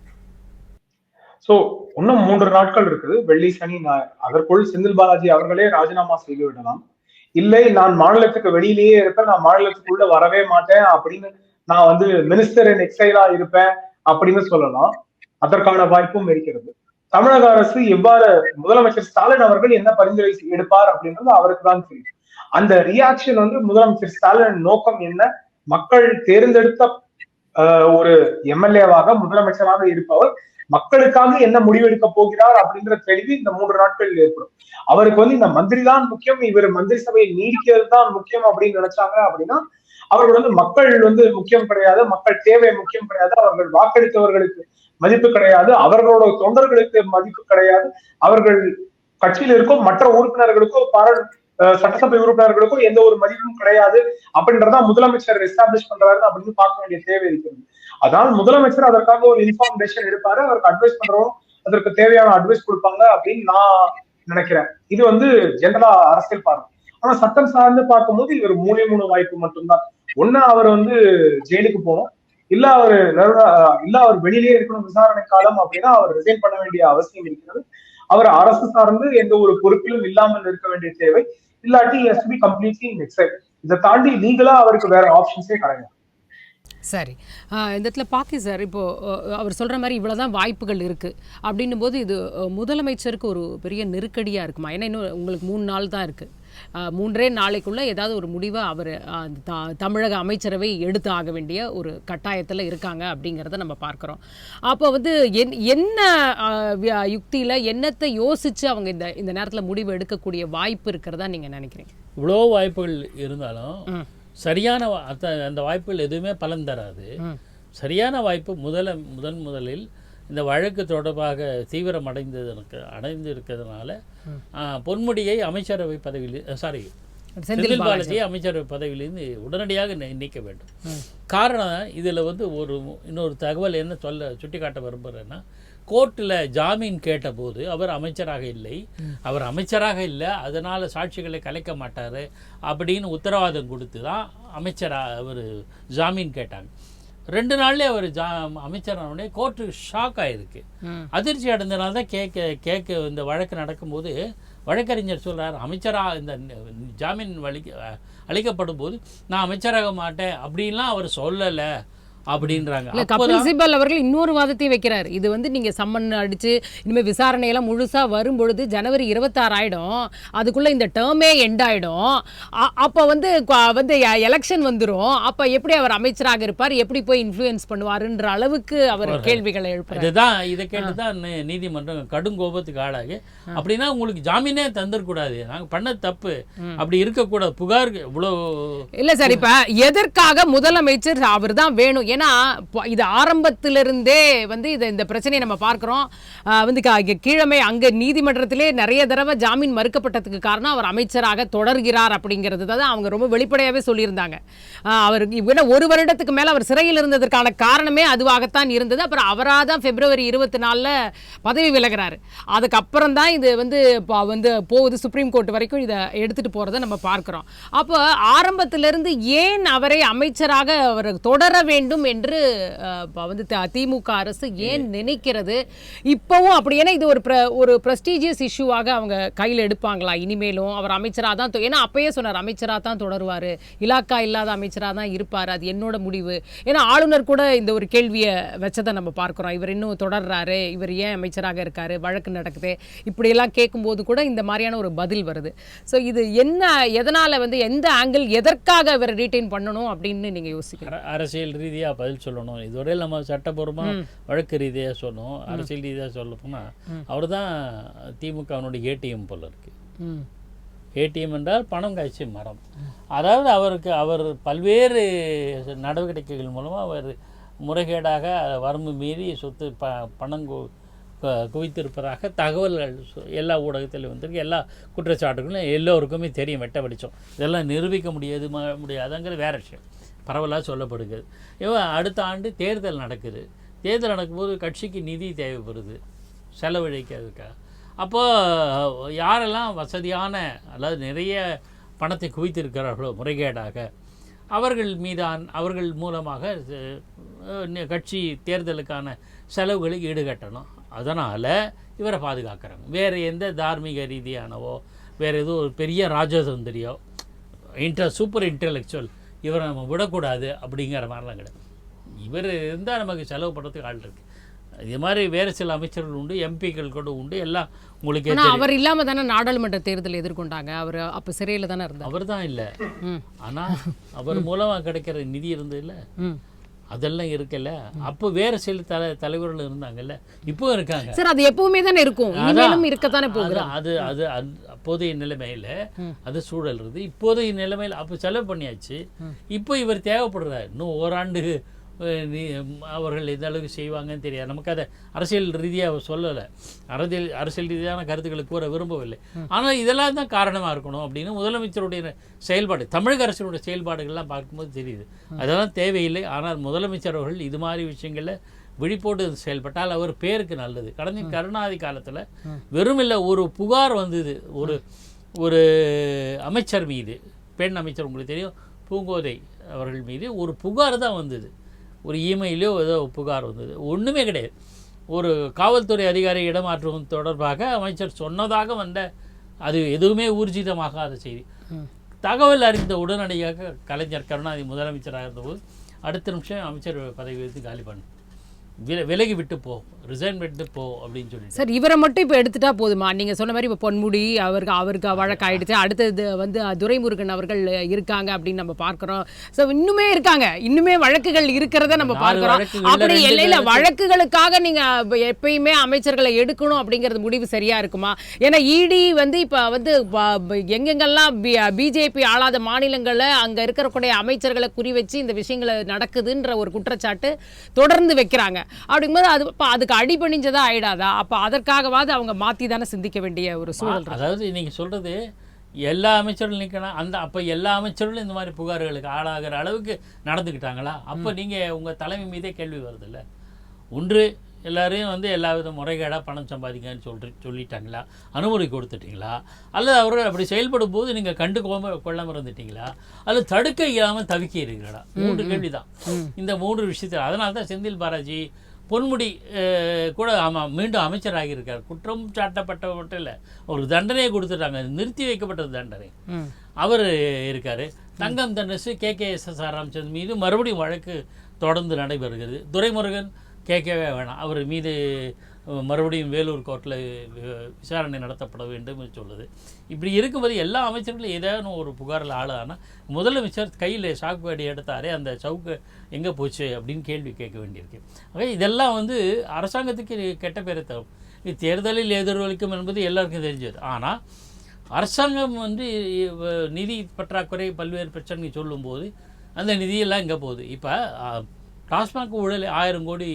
சோ இன்னும் 3 நாட்கள் இருக்குது, வெள்ளி சனி ஞாயிறு. அதற்குள் செந்தில் பாலாஜி அவர்களே ராஜினாமா செய்து விடலாம். இல்லை நான் மாநிலத்துக்கு வெளியிலேயே இருப்பேன், நான் மாநிலத்துக்குள்ள வரவே மாட்டேன் அப்படின்னு, நான் வந்து மினிஸ்டர் இன் எக்ஸைலா இருப்பேன் அப்படின்னு சொல்லலாம். அதற்கான வாய்ப்பும் இருக்கிறது. தமிழக அரசு எவ்வாறு, முதலமைச்சர் ஸ்டாலின் அவர்கள் என்ன பரிந்துரை எடுப்பார் அப்படின்றது அவருக்கு தான் தெரியும். அந்த ரியாக்ஷன் வந்து முதலமைச்சர் ஸ்டாலின் நோக்கம் என்ன, மக்கள் தேர்ந்தெடுத்த ஒரு எம்எல்ஏவாக முதலமைச்சராக இருப்பவர் மக்களுக்காக என்ன முடிவெடுக்க போகிறார் அப்படின்ற தெளிவு இந்த 3 நாட்களில் ஏற்படும். அவருக்கு வந்து இந்த மந்திரி தான் முக்கியம், இவர் மந்திரி சபையை நீடிக்கிறது தான் முக்கியம் அப்படின்னு நினைச்சாங்க அப்படின்னா அவர்கள் வந்து மக்கள் வந்து முக்கியம் கிடையாது, மக்கள் தேவை முக்கியம் கிடையாது, அவர்கள் வாக்களித்தவர்களுக்கு மதிப்பு கிடையாது, அவர்களோட தொண்டர்களுக்கு மதிப்பு கிடையாது, அவர்கள் கட்சியில் இருக்கும் மற்ற உறுப்பினர்களுக்கோ சட்டசபை உறுப்பினர்களுக்கோ எந்த ஒரு மதிப்பும் கிடையாது அப்படின்றதான் முதலமைச்சர் எஸ்டாப்ளிஷ் பண்றாரு அப்படின்னு பார்க்க வேண்டிய தேவை இருக்கிறது. அதனால் முதலமைச்சர் அதற்காக ஒரு இன்ஃபார்ம் டெசிஷன் எடுப்பாரு, அவருக்கு அட்வைஸ் பண்றோம், அதற்கு தேவையான அட்வைஸ் கொடுப்பாங்க அப்படின்னு நான் நினைக்கிறேன். இது வந்து ஜெனரலா அரசியல் பார்வை. ஆனா சட்டம் சார்ந்து பார்க்கும்போது இவர் 3 வாய்ப்பு மட்டும்தான். ஒண்ணு அவர் வந்து ஜெயிலுக்கு போகணும், இல்ல அவர் வெளியிலேயே இருக்கணும் விசாரணை காலம் அப்படின்னா அவர் ரிசைன் பண்ண வேண்டிய அவசியம் இருக்கிறது. அவர் அரசு சார்ந்து எந்த ஒரு பொறுப்பிலும் இல்லாமல் இருக்க வேண்டிய தேவை, இல்லாட்டி has to be completely in exile. இதை தாண்டி லீகலா அவருக்கு வேற ஆப்ஷன்ஸே கிடையாது. சரி, இந்த இடத்துல பாக்கி சார், இப்போது அவர் சொல்கிற மாதிரி இவ்வளோதான் வாய்ப்புகள் இருக்குது அப்படின்னும் போது இது முதலமைச்சருக்கு ஒரு பெரிய நெருக்கடியாக இருக்குமா? ஏன்னா இன்னும் உங்களுக்கு 3 நாள் தான் இருக்குது, 3 நாளைக்குள்ளே ஏதாவது ஒரு முடிவை அவர் தமிழக அமைச்சரவை எடுத்து ஆக வேண்டிய ஒரு கட்டாயத்தில் இருக்காங்க அப்படிங்கிறத நம்ம பார்க்குறோம். அப்போ வந்து என்ன யுக்தியில் என்னத்தை யோசித்து அவங்க இந்த நேரத்தில் முடிவு எடுக்கக்கூடிய வாய்ப்பு இருக்கிறதா நீங்கள் நினைக்கிறீங்க? இவ்வளோ வாய்ப்புகள் இருந்தாலும் சரியான அந்த வாய்ப்புகள் எதுவுமே பலன் தராது. சரியான வாய்ப்பு முதலில் இந்த வழக்கு தொடர்பாக தீவிரம் அடைந்திருக்கிறதுனால பொன்முடியை அமைச்சரவை பதவியில் செந்தில் பாலாஜியை அமைச்சர் பதவியிலிருந்து உடனடியாக நீக்க வேண்டும். காரணம் இதில் வந்து இன்னொரு தகவல் என்ன சுட்டி காட்ட விரும்புகிறேன்னா, கோர்ட்டில் ஜாமீன் கேட்டபோது அவர் அமைச்சராக இல்லை, அதனால் சாட்சிகளை கலைக்க மாட்டார் அப்படின்னு உத்தரவாதம் கொடுத்து தான் அவர் ஜாமீன் கேட்டாங்க. 2 நாள்லேயே அவர் அமைச்சரானே கோர்ட்டு ஷாக் ஆகிருக்கு. அதிர்ச்சி அடைந்தனால தான் கேட்க இந்த வழக்கு நடக்கும்போது வழக்கறிஞர் சொல்கிறார், இந்த ஜாமீன் அளிக்கப்படும் போது நான் அமைச்சராக மாட்டேன் அப்படின்லாம் அவர் சொல்லலை அப்படின்றாங்க. கபில் சிபல் அவர்கள் இன்னொரு வாதத்தையும் வைக்கிறார். இது வந்து நீங்க சம்மன் அடிச்சு இனிமேல் விசாரணையெல்லாம் முழுசா வரும்பொழுது ஜனவரி 26 ஆயிடும், அதுக்குள்ள இந்த டேர்மே எண்ட் ஆயிடும். அப்ப வந்து எலெக்ஷன் வந்துடும். அப்ப எப்படி அவர் அமைச்சராக இருப்பார், எப்படி போய் இன்ஃப்ளூயன்ஸ் பண்ணுவாருன்ற அளவுக்கு அவர் கேள்விகளை எழுப்புறார். இதுதான் இதை கேட்டுதான் நீதிமன்றம் கடும் கோபத்துக்கு ஆளாகி, அப்படின்னா உங்களுக்கு ஜாமீனே தந்துடக்கூடாது, நாங்கள் பண்ண தப்பு அப்படி இருக்கக்கூடாது, புகார் இவ்வளோ இல்ல சார். இப்ப எதற்காக முதலமைச்சர் அவர் தான் வேணும்? ஏன்னா இது ஆரம்பத்திலிருந்தே வந்து இந்த பிரச்சனையை நம்ம பார்க்கிறோம். வந்து கீழமை அங்க நீதிமன்றத்திலே நிறைய தடவை ஜாமீன் மறுக்கப்பட்டதுக்கு காரணம் அவர் அமைச்சராக தொடர்கிறார் அப்படிங்கிறது தான் அவங்க ரொம்ப வெளிப்படையாவே சொல்லியிருந்தாங்க. அவர் 1 வருடத்துக்கு மேல அவர் சிறையில் இருந்ததற்கான காரணமே அதுவாகத்தான் இருந்தது. அப்புறம் அவராதான் February 24 பதவி விலகிறாரு. அதுக்கப்புறம் தான் இது வந்து போகுது சுப்ரீம் கோர்ட் வரைக்கும் இதை எடுத்துட்டு போறதை நம்ம பார்க்கிறோம். அப்போ ஆரம்பத்திலிருந்து ஏன் அவரை அமைச்சராக அவர் தொடர வேண்டும் என்று வந்து திமுக அரசு ஏன் நினைக்கிறது? இப்பவும் அப்படி, ஏன்னா இது ஒரு பிரஸ்டீஜியஸ் இஷ்யூவாக அவங்க கையில் எடுப்பாங்களா இனிமேலும்? அவர் அமைச்சராக தான், ஏன்னா அப்பயே சொன்னார் அமைச்சராக தான் தொடருவார், இலாக்கா இல்லாத அமைச்சராக தான் இருப்பார், அது என்னோட முடிவு. ஏன்னா ஆளுநர் கூட இந்த ஒரு கேள்வியை வச்சதை நம்ம பார்க்கிறோம். இவர் இன்னும் தொடர்றாரு, இவர் ஏன் அமைச்சராக இருக்காரு, வழக்கு நடக்குது, இப்படியெல்லாம் கேட்கும்போது கூட இந்த மாதிரியான ஒரு பதில் வருது. ஸோ இது என்ன, எதனால் வந்து எந்த ஆங்கிள், எதற்காக இவரை ரீட்டைன் பண்ணணும் அப்படின்னு நீங்கள் யோசிக்கிறீங்க? அரசியல் ரீதியாக பதில் சொல்லணும். இதுவரையில் நம்ம சட்டபூர்வமாக வழக்கு ரீதியாக சொன்னோம். அரசியல் ரீதியாக சொல்ல போனால் அவர் தான் திமுகவினுடைய ஏடிஎம் போல இருக்கு. ஏடிஎம் என்றால் பணம் காய்ச்சி மரம். அதாவது அவர் பல்வேறு நடவடிக்கைகள் மூலமாக அவர் முறைகேடாக வரம்பு மீறி சொத்து பணம் குவித்திருப்பதாக தகவல்கள் எல்லா ஊடகத்திலும் வந்திருக்கு. எல்லா குற்றச்சாட்டுகளும் எல்லோருக்குமே தெரியும், வெட்ட படித்தோம். இதெல்லாம் நிரூபிக்க முடியாதுங்கிறது வேற விஷயம், பரவலாக சொல்லப்படுகிறது. அடுத்த ஆண்டு தேர்தல் நடக்குது. தேர்தல் நடக்கும்போது கட்சிக்கு நிதி தேவைப்படுது செலவழிக்கிறதுக்காக. அப்போது யாரெல்லாம் வசதியான அல்லது நிறைய பணத்தை குவித்திருக்கிறார்களோ முறைகேடாக, அவர்கள் மூலமாக கட்சி தேர்தலுக்கான செலவுகளை ஈடுகட்டணும். அதனால் இவரை பாதுகாக்கிறாங்க. வேறு எந்த தார்மீக ரீதியானவோ வேறு ஏதோ ஒரு பெரிய ராஜதந்திரியோ சூப்பர் இன்டெலெக்சுவல் இவரை நம்ம விடக்கூடாது அப்படிங்கிற மாதிரிலாம் கிடையாது. இவர் இருந்தால் நமக்கு செலவு பண்ணுறதுக்கு ஆள் இருக்குது. இது மாதிரி வேறு சில அமைச்சர்கள் உண்டு, எம்பிக்கள் கூட உண்டு, எல்லாம் உங்களுக்கு. அவர் இல்லாமல் தானே நாடாளுமன்ற தேர்தல் எதிர்கொண்டாங்க. அவர் அப்போ சிறையில் தானே இருந்தார். அவர் தான் இல்லை, ஆனால் அவர் மூலமாக கிடைக்கிற நிதி இருந்தது இல்லை, அதெல்லாம் இருக்குல்ல. அப்போ வேற சில தலைவர்கள் இருந்தாங்கல்ல, இப்போ இருக்காங்க சார். அது எப்பவுமே தானே இருக்கும், இனிமேலும் இருக்கத்தானே போகுது. அது அப்போதைய நிலைமையில அது சூழல் இருக்குது. இப்போதைய நிலைமையில் அப்போ செலவு பண்ணியாச்சு. இப்போ இவர் தேவைப்படுறாரு. இன்னும் ஓராண்டு அவர்கள் எந்த அளவுக்கு செய்வாங்கன்னு தெரியாது நமக்கு. அதை அரசியல் ரீதியாக சொல்லலை, அரசியல் ரீதியான கருத்துக்களை கூற விரும்பவில்லை. ஆனால் இதெல்லாம் தான் காரணமாக இருக்கணும் அப்படின்னு முதலமைச்சருடைய செயல்பாடு, தமிழக அரசினுடைய செயல்பாடுகள்லாம் பார்க்கும்போது தெரியுது. அதெல்லாம் தேவையில்லை. ஆனால் முதலமைச்சர் அவர்கள் இது மாதிரி விஷயங்களில் விழிப்போடு செயல்பட்டால் அவர் பேருக்கு நல்லது. கடந்த கருணாநிதி காலத்தில் வெறும் இல்லை, ஒரு புகார் வந்தது ஒரு அமைச்சர் மீது, பெண் அமைச்சர் உங்களுக்கு தெரியும், பூங்கோதை அவர்கள் மீது ஒரு புகார் தான் வந்தது. ஒரு இமெயிலோ ஏதோ புகார் வந்தது, ஒன்றுமே கிடையாது. ஒரு காவல்துறை அதிகாரி இடமாற்றம் தொடர்பாக அமைச்சர் சொன்னதாக வந்த, அது எதுவுமே ஊர்ஜிதமாகாத செய்தி. தகவல் அறிந்த உடனடியாக கலைஞர் கருணாநிதி முதலமைச்சராக இருந்தபோது அடுத்த நிமிஷம் அமைச்சர் பதவி வைத்து காலி பண்ணு, விலகி விட்டு போ, ரிசைன் விட்டு போ அப்படின்னு சொல்லி. சார் இவரை மட்டும் இப்போ எடுத்துட்டா போதுமா? நீங்கள் சொன்ன மாதிரி இப்போ பொன்முடி அவருக்கு வழக்காயிடுச்சு. அடுத்தது வந்து துரைமுருகன் அவர்கள் இருக்காங்க அப்படின்னு நம்ம பார்க்குறோம். ஸோ இன்னுமே இருக்காங்க, இன்னுமே வழக்குகள் இருக்கிறத நம்ம பார்க்குறோம். அப்படி இல்லை வழக்குகளுக்காக நீங்கள் எப்பயுமே அமைச்சர்களை எடுக்கணும் அப்படிங்கிறது முடிவு சரியாக இருக்குமா? ஏன்னா இடி வந்து இப்போ வந்து எங்கெங்கெல்லாம் பிஜேபி ஆளாத மாநிலங்களில் அங்கே இருக்கக்கூடிய அமைச்சர்களை குறி வச்சு இந்த விஷயங்களை நடக்குதுன்ற ஒரு குற்றச்சாட்டு தொடர்ந்து வைக்கிறாங்க. அப்படிங்கும்போது அதுக்கு அடிபணிஞ்சதா ஆயிடாதா? அப்ப அதற்காகவாது அவங்க மாத்தி தானே சிந்திக்க வேண்டிய ஒரு சூழல். அதாவது நீங்க சொல்றது எல்லா அமைச்சர்களும் நிற்கணும். அப்போ எல்லா அமைச்சர்களும் இந்த மாதிரி புகார்களுக்கு ஆளாகிற அளவுக்கு நடந்துக்கிட்டாங்களா? அப்போ நீங்கள் உங்கள் தலைமை மீதே கேள்வி வருதில்ல. ஒன்று, எல்லாரையும் எல்லா வித முறைகேடாக பணம் சம்பாதிங்கன்னு சொல்லிட்டாங்களா, அனுமதி கொடுத்துட்டிங்களா, அல்லது அவர்கள் அப்படி செயல்படும் போது நீங்கள் கண்டு கொள்ளாமல் இருந்துட்டீங்களா, அல்லது தடுக்க இல்லாமல் தவிக்க இருக்கிறீங்களா? 3 கேள்வி தான் இந்த 3 விஷயத்தில். அதனால தான் செந்தில் பாலாஜி பொன்முடி கூட மீண்டும் அமைச்சராகியிருக்கார். குற்றம் சாட்டப்பட்ட மட்டும் இல்லை, ஒரு தண்டனையை கொடுத்துட்டாங்க, நிறுத்தி வைக்கப்பட்ட தண்டனை. அவர் இருக்கார். தங்கம் தண்டசு KKSS ராமச்சந்திரன் மீது மறுபடியும் வழக்கு தொடர்ந்து நடைபெறுகிறது. துரைமுருகன் கேட்கவே வேணாம், அவர் மீது மறுபடியும் வேலூர் கோர்ட்டில் விசாரணை நடத்தப்பட வேண்டும் என்று சொல்லுது. இப்படி இருக்கும்போது எல்லா அமைச்சர்களும் ஏதாவது ஒரு புகாரில் ஆளானால் முதலமைச்சர் கையில் சாக்குவாடி எடுத்தாரே, அந்த சவுக்கு எங்கே போச்சு அப்படின்னு கேள்வி கேட்க வேண்டியிருக்கு. ஆக இதெல்லாம் அரசாங்கத்துக்கு கெட்ட பேரை தரும். இது தேர்தலில் எதிரொலிக்கும் என்பது எல்லாருக்கும் தெரிஞ்சது. ஆனால் அரசாங்கம் நிதி பற்றாக்குறை பல்வேறு பிரச்சனை சொல்லும்போது அந்த நிதியெல்லாம் இங்கே போகுது. இப்போ டாஸ்மாக் ஊழல் 1000 கோடி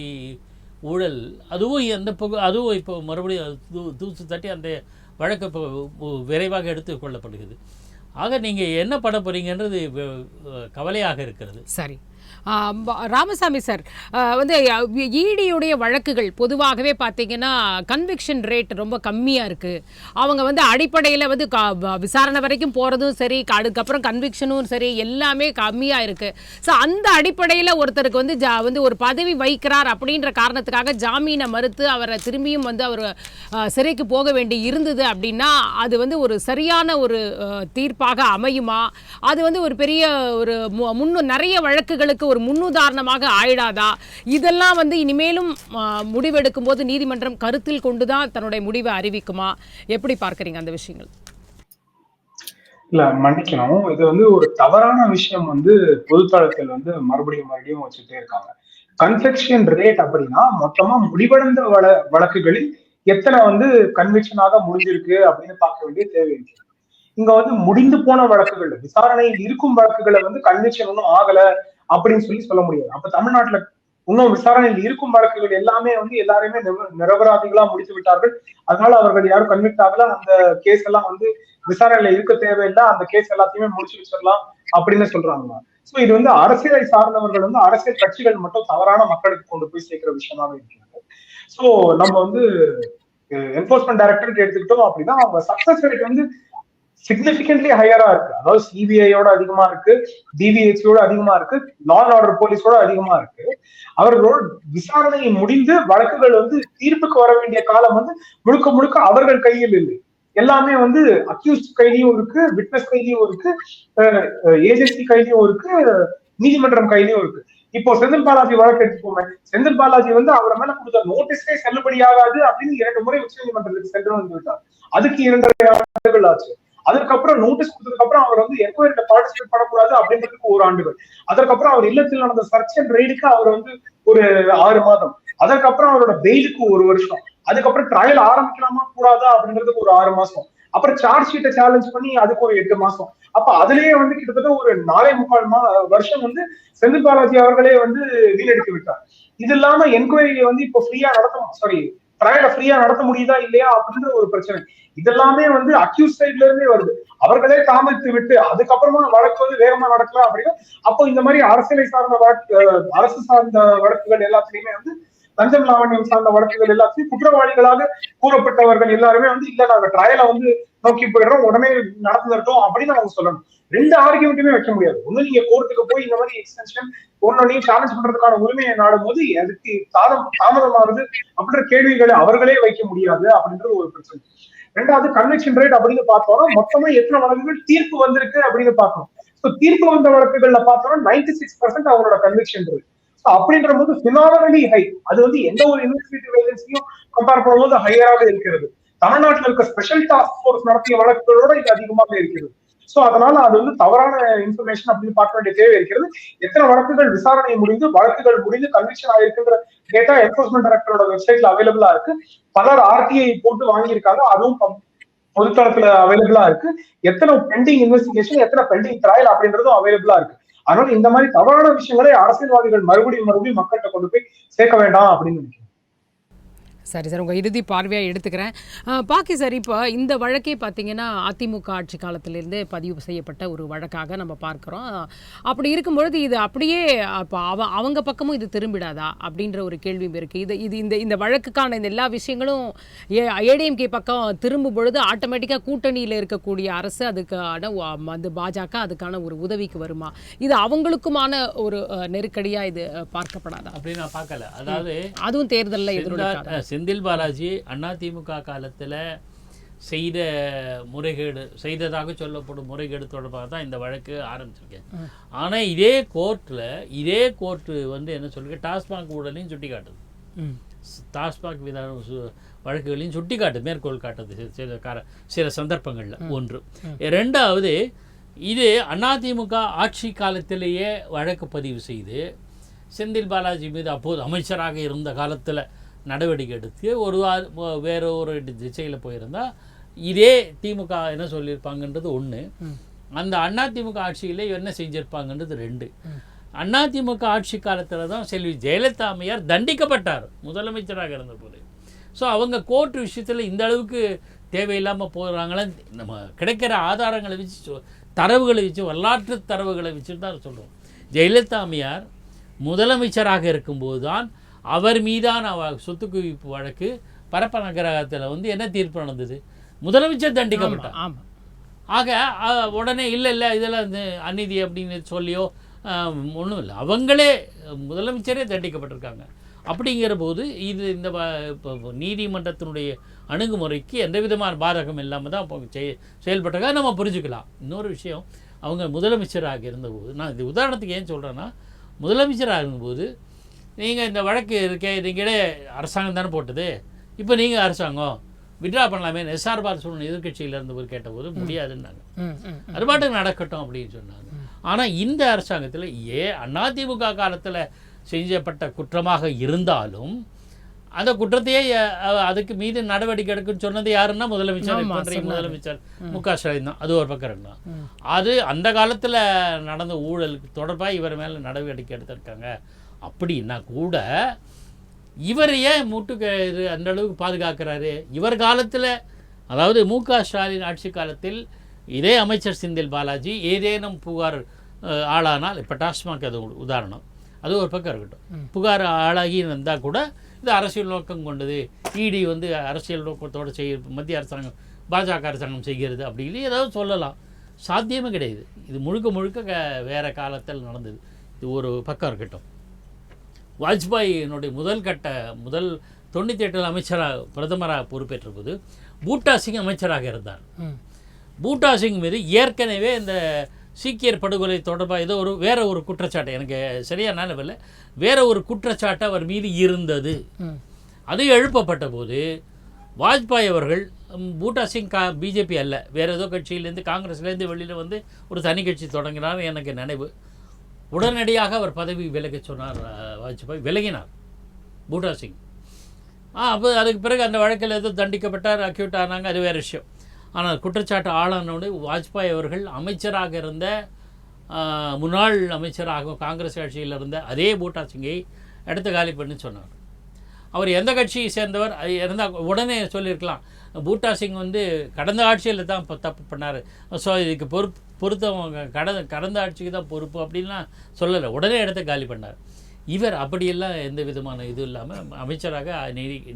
ஊழல், அதுவும் இப்போ மறுபடியும் தூசு தட்டி அந்த வழக்கு இப்போ விரைவாக எடுத்து கொள்ளப்படுகிறது. ஆக நீங்கள் என்ன பண்ண போகிறீங்கன்றது கவலையாக இருக்கிறது. சரி, ராமசாமி சார், ஈடியுடைய வழக்குகள் பொதுவாகவே பார்த்தீங்கன்னா கன்விக்ஷன் ரேட் ரொம்ப கம்மியாக இருக்குது. அவங்க அடிப்படையில் விசாரணை வரைக்கும் போகிறதும் சரி, அதுக்கப்புறம் கன்விக்ஷனும் சரி, எல்லாமே கம்மியாக இருக்குது. ஸோ அந்த அடிப்படையில் ஒருத்தருக்கு ஒரு பதவி வைக்கிறார் அப்படின்ற காரணத்துக்காக ஜாமீனை மறுத்து அவரை திரும்பியும் அவர் சிறைக்கு போக வேண்டி இருந்தது அப்படின்னா அது ஒரு சரியான ஒரு தீர்ப்பாக அமையுமா? அது ஒரு பெரிய ஒரு நிறைய வழக்குகளுக்கு ஒரு முன்னுதாரணமாக ஆயிடாதா? இதெல்லாம் இனிமேலும் முடிவெடுக்கும் போது நீதிமன்றம் கருத்தில் கொண்டுதான் தன்னுடைய முடிவை அறிவிக்குமா? எப்படி பார்க்கறீங்க அந்த விஷயங்கள்? இல்ல, மன்னிக்கணும், இது ஒரு தவறான விஷயம் பொதுத்தளத்தில் மறுபடியும் வச்சுட்டே இருக்காங்க. கன்விக்ஷன் ரேட் அப்படின்னா மொத்தமா முடிவடைந்த வழக்குகளில் எத்தனை கன்விக்ஷனாக முடிஞ்சிருக்கு அப்படின்னு பார்க்க வேண்டிய தேவை இருக்கு. இங்க முடிந்து போன வழக்குகள், விசாரணையில் இருக்கும் வழக்குகளை கன்விக்ஷன் ஒன்றும் ஆகல அப்படின்னு சொல்ல முடியாது. அப்ப தமிழ்நாட்டுல இன்னும் விசாரணையில் இருக்கும் வழக்குகள் எல்லாமே எல்லாருமே நிரபராதிகளா முடித்து விட்டார்கள். அதனால அவர்கள் யாரும் கன்விக்ட் ஆகல, அந்த கேஸ் எல்லாம் விசாரணையில இருக்க தேவையில்லை, அந்த கேஸ் எல்லாத்தையுமே முடிச்சு வச்சிடலாம் அப்படின்னு சொல்றாங்க. சோ இது அரசியலை சார்ந்தவர்கள் அரசியல் கட்சிகள் மட்டும் தவறான மக்களுக்கு கொண்டு போய் சேர்க்கிற விஷயமாக இருக்கிறது. சோ நம்ம என்போர்ஸ்மெண்ட் டைரக்டரேட் எடுத்துக்கிட்டோம் அப்படின்னா அவங்க சக்சஸ் ரேட் சிக்னிபிகன்ட்லி ஹையரா இருக்கு. அதாவது சிபிஐயோட அதிகமா இருக்கு, டிவிஹெச்ஓட அதிகமா இருக்கு, லா அண்ட் ஆர்டர் போலீஸோட அதிகமா இருக்கு. அவர்களோட விசாரணையை முடிந்து வழக்குகள் தீர்ப்புக்கு வர வேண்டிய காலம் முழுக்க முழுக்க அவர்கள் கையில் இல்லை. எல்லாமே அக்யூஸ்ட் கையிலையும் இருக்கு, விட்னஸ் கையிலையும் இருக்கு, ஏஜென்சி கையிலையும் இருக்கு, நீதிமன்றம் கையிலையும் இருக்கு. இப்போ செந்தில் பாலாஜி வழக்கு எடுத்துக்கோங்க. செந்தில் பாலாஜி அவரை மேல கொடுத்த நோட்டீஸே செல்லுபடியாகாது அப்படின்னு 2 முறை உச்ச நீதிமன்றத்துக்கு சென்று வந்துவிட்டார். அதுக்கு 2.5 ஆண்டுகள் ஆச்சு. அதற்கப்புறம் நோட்டீஸ் கொடுத்ததுக்கு அப்புறம் அவர் என்கொயரியில பார்ட்டிசிபேட் பண்ணக்கூடாது அப்படின்றதுக்கு 1 ஆண்டுகள். அதற்கப்புறம் அவர் இல்லத்தில் நடந்த சர்ச் அண்ட் ரெய்டுக்கு அவர் ஒரு 6 மாதம். அதற்கப்புறம் அவரோட பெயிலுக்கு 1 வருஷம். அதுக்கப்புறம் ட்ரையல் ஆரம்பிக்கலாமா கூடாதா அப்படின்றதுக்கு ஒரு 6 மாசம். அப்புறம் சார்ஜ் ஷீட்டை சேலஞ்ச் பண்ணி அதுக்கு ஒரு 8 மாசம். அப்ப அதுலயே கிட்டத்தட்ட ஒரு 4.25 வருஷம் செந்தில் பாலாஜி அவர்களே வீணடித்து விட்டார். இது இல்லாம என்கொயரியை இப்போ ஃப்ரீயா ட்ரையலை ஃப்ரீயா நடத்த முடியுதா இல்லையா அப்படின்ற ஒரு பிரச்சனை. இதெல்லாமே அக்யூஸ் சைட்ல இருந்தே வருது. அவர்களே தாமதித்து விட்டு அதுக்கப்புறமா வழக்கு வேகமா நடக்கலாம் அப்படின்னா அப்போ இந்த மாதிரி அரசியலை சார்ந்த அரசு சார்ந்த வழக்குகள் எல்லாத்துலயுமே லஞ்சம் லாவண்யம் சார்ந்த வழக்குகள் எல்லாத்தையும் குற்றவாளிகளாக கூறப்பட்டவர்கள் எல்லாருமே இல்ல நாங்க ட்ரையலை நோக்கி போயிடுறோம், உடனே நடந்துட்டோம் அப்படின்னு அவங்க சொல்லணும். 2 ஆர்கியூமெண்ட்டுமே வைக்க முடியாது. ஒண்ணு நீங்க கோர்ட்டுக்கு போய் இந்த மாதிரி எக்ஸ்டென்ஷன் ஒன்னொன்னையும் சேலஞ்ச் பண்றதுக்கான உரிமையை நாடும் போது அதுக்கு தாமதமாகுது அப்படின்ற கேள்விகளை அவர்களே வைக்க முடியாது அப்படின்றது ஒரு பிரச்சனை. 2வது கன்விக்ஷன் ரேட் அப்படின்னு பார்த்தோம்னா மொத்தமா எத்தனை வழக்குகள் தீர்ப்பு வந்திருக்கு அப்படின்னு பார்க்கணும். தீர்ப்பு வந்த வழக்குகள்ல பார்த்தோம்னா 96% அவங்களோட கன்விக்ஷன் ரேட். அப்படின்ற போது பினாமினலி ஹை. அது எந்த ஒரு இன்வெஸ்டிகேட்டிவ் ஏஜென்சியும் கம்பேர் பண்ணும்போது ஹையராக இருக்கிறது. தமிழ்நாட்டில் இருக்க ஸ்பெஷல் டாஸ்க் போர்ஸ் நடத்திய வழக்குகளோட இது அதிகமாக இருக்கிறது. சோ அதனால அது தவறான இன்ஃபர்மேஷன் அப்படின்னு பார்க்க வேண்டிய தேவை இருக்கிறது. எத்தனை வழக்குகள் விசாரணை முடிந்து வழக்குகள் முடிந்து கன்விக்ஷன் ஆகிருக்குன்ற டேட்டா என்போர்ஸ்மெண்ட் டைரக்டரோட வெப்சைட்ல அவைலபிளா இருக்கு. பலர் RTI போட்டு வாங்கியிருக்காங்க, அதுவும் பொதுத்தளத்துல அவைலபிளா இருக்கு. எத்தனை பெண்டிங் இன்வெஸ்டிகேஷன், எத்தனை பெண்டிங் ட்ரையல் அப்படின்றதும் அவைலபிளா இருக்கு. அதனால இந்த மாதிரி தவறான விஷயங்களை அரசியல்வாதிகள் மறுபடியும் மக்கள்கிட்ட கொண்டு போய் சேர்க்க வேண்டாம் அப்படின்னு நினைக்கிறேன். சரி சார், உங்கள் இறுதி பார்வையாக எடுத்துக்கிறேன். பாக்கி சார், இப்போ இந்த வழக்கே பார்த்தீங்கன்னா அதிமுக ஆட்சி காலத்திலேருந்தே பதிவு செய்யப்பட்ட ஒரு வழக்காக நம்ம பார்க்குறோம். அப்படி இருக்கும்பொழுது இது அப்படியே இப்போ அவங்க பக்கமும் இது திரும்பிடாதா அப்படின்ற ஒரு கேள்வியும் இருக்குது. இது இந்த வழக்குக்கான இந்த எல்லா விஷயங்களும் ஏடிஎம்கே பக்கம் திரும்பும் பொழுது ஆட்டோமேட்டிக்காக கூட்டணியில் இருக்கக்கூடிய அரசு அதுக்கான வந்து பாஜக அதுக்கான ஒரு உதவிக்கு வருமா? இது அவங்களுக்குமான ஒரு நெருக்கடியாக இது பார்க்கப்படாதா? அப்படி நான் பார்க்கல. அதாவது அதுவும் தேர்தலில் எதிர்த்து செந்தில் பாலாஜி அதிமுக காலத்தில் செய்த முறைகேடு செய்ததாக சொல்லப்படும் முறைகேடு தொடர்பாக தான் இந்த வழக்கு ஆரம்பிச்சிருக்கேன். ஆனால் இதே கோர்ட்டு வந்து என்ன சொல்லுங்க, டாஸ்மாக் ஊழலையும் சுட்டி காட்டுது. டாஸ்மாக் விதான வழக்குகளையும் சுட்டி காட்டுது, மேற்கோள் காட்டுது சில சந்தர்ப்பங்களில். ஒன்று. ரெண்டாவது, இது அதிமுக ஆட்சி காலத்திலேயே வழக்கு பதிவு செய்து செந்தில் பாலாஜி மீது அப்போது அமைச்சராக இருந்த காலத்தில் நடவடிக்கை எடுத்து வேற ஒரு திசையில் போயிருந்தால் இதே திமுக என்ன சொல்லியிருப்பாங்கன்றது ஒன்று. அந்த அதிமுக ஆட்சியில் என்ன செஞ்சுருப்பாங்கன்றது ரெண்டு. அதிமுக ஆட்சி காலத்தில் தான் செல்வி ஜெயலலிதா அம்மையார் தண்டிக்கப்பட்டார் முதலமைச்சராக இருந்தபோது. ஸோ அவங்க கோர்ட் விஷயத்தில் இந்த அளவுக்கு தேவையில்லாமல் போகிறாங்களே, நம்ம கிடைக்கிற ஆதாரங்களை வச்சு தரவுகளை வச்சு வரலாற்று தரவுகளை வச்சுட்டு தான் சொல்கிறோம். ஜெயலலிதா அம்மையார் முதலமைச்சராக இருக்கும்போது தான் அவர் மீதான சொத்து குவிப்பு வழக்கு பரப்ப நகரத்தில் வந்து என்ன தீர்ப்பு நடந்தது? முதலமைச்சர் தண்டிக்கப்பட்டார். ஆக உடனே இல்லை இதெல்லாம் அநீதி அப்படின்னு சொல்லியோ ஒன்றும் இல்லை, அவங்களே முதலமைச்சரே தண்டிக்கப்பட்டிருக்காங்க. அப்படிங்கிற போது இது இந்த நீதிமன்றத்தினுடைய அணுகுமுறைக்கு எந்த விதமான பாதகம் இல்லாமல் தான் செயல்பட்டதாக நம்ம புரிஞ்சுக்கலாம். இன்னொரு விஷயம், அவங்க முதலமைச்சராக இருந்தபோது, நான் இது உதாரணத்துக்கு ஏன் சொல்கிறேன்னா, முதலமைச்சராக இருந்தபோது நீங்கள் இந்த வழக்கு இருக்கே, நீங்களே அரசாங்கம் தானே போட்டது, இப்போ நீங்கள் அரசாங்கம் விட்ரா பண்ணலாமே எஸ்ஆர் பாலசுப்ரமணியன் எதிர்கட்சியில் இருந்தபோது கேட்டபோது முடியாதுன்னாங்க. அது பாட்டுக்கு நடக்கட்டும் அப்படின்னு சொன்னாங்க. ஆனால் இந்த அரசாங்கத்தில் அதிமுக காலத்தில் செஞ்சப்பட்ட குற்றமாக இருந்தாலும் அந்த குற்றத்தையே அதுக்கு மீது நடவடிக்கை எடுக்குன்னு சொன்னது யாருன்னா முதலமைச்சர் மு.க. ஸ்டாலின் தான். அது ஒரு பக்கம் இருந்தான். அது அந்த காலத்தில் நடந்த ஊழலுக்கு தொடர்பாக இவர் மேலே நடவடிக்கை எடுத்திருக்காங்க. அப்படின்னா கூட இவர் ஏன் இது அந்த அளவுக்கு பாதுகாக்கிறாரு? இவர் காலத்தில், அதாவது மு.க. ஸ்டாலின் ஆட்சி காலத்தில் இதே அமைச்சர் செந்தில் பாலாஜி ஏதேனும் புகார் ஆளானால், இப்போ டாஸ்மாக் அது உதாரணம், அது ஒரு பக்கம் இருக்கட்டும், புகார் ஆளாகி இருந்தால் கூட இது அரசியல் நோக்கம் கொண்டது, இடி வந்து அரசியல் நோக்கத்தோடு மத்திய அரசாங்கம் பாஜக அரசாங்கம் செய்கிறது அப்படி இல்லை ஏதாவது சொல்லலாம். சாத்தியமே கிடையாது. இது முழுக்க வேறு காலத்தில் நடந்தது. இது ஒரு பக்கம் இருக்கட்டும். வாஜ்பாயினுடைய முதல் 98 அமைச்சராக பிரதமராக பொறுப்பேற்ற போது பூட்டா சிங் அமைச்சராக இருந்தார். பூட்டா சிங் மீது ஏற்கனவே இந்த சீக்கியர் படுகொலை தொடர்பாக வேற ஒரு குற்றச்சாட்டு, எனக்கு சரியாக நினைவில்லை, வேற ஒரு குற்றச்சாட்டு அவர் மீது இருந்தது. அது எழுப்பப்பட்ட போது வாஜ்பாய் அவர்கள், பூட்டா சிங் பிஜேபி அல்ல, வேற ஏதோ கட்சியிலேருந்து காங்கிரஸ்லேருந்து வெளியில் வந்து ஒரு தனி கட்சி தொடங்கினார் எனக்கு நினைவு. உடனடியாக அவர் பதவி விலக சொன்னார். வாஜ்பாய் விலகினார் பூட்டா சிங். அப்போ அதுக்கு பிறகு அந்த வழக்கில் ஏதோ தண்டிக்கப்பட்டார், அக்யூட் ஆனாங்க, அது வேறு விஷயம். ஆனால் குற்றச்சாட்டு ஆளானோடு வாஜ்பாய் அவர்கள் அமைச்சராக இருந்த முன்னாள் அமைச்சராக காங்கிரஸ் ஆட்சியில் இருந்த அதே பூட்டா சிங்கை எடுத்து காலி பண்ணி சொன்னார். அவர் எந்த கட்சியை சேர்ந்தவர் இருந்தால் உடனே சொல்லியிருக்கலாம், பூட்டா சிங் வந்து கடந்த ஆட்சியில் தான் தப்பு பண்ணார், ஸோ இதுக்கு பொறுத்தவங்க கடந்த ஆட்சிக்கு தான் பொறுப்பு அப்படின்லாம் சொல்லலை, உடனே இடத்த காலி பண்ணார். இவர் அப்படியெல்லாம் எந்த விதமான இது இல்லாமல் அமைச்சராக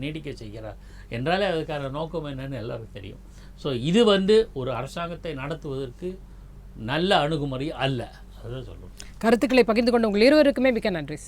நீடிக்க செய்கிறார் என்றாலே அதுக்கான நோக்கம் என்னன்னு எல்லாருக்கும் தெரியும். ஸோ இது வந்து ஒரு அரசாங்கத்தை நடத்துவதற்கு நல்ல அணுகுமுறை அல்ல, அதுதான் சொல்லுவோம். கருத்துக்களை பகிர்ந்து கொண்ட உங்கள் இருவருக்குமே மிக்க நன்றி.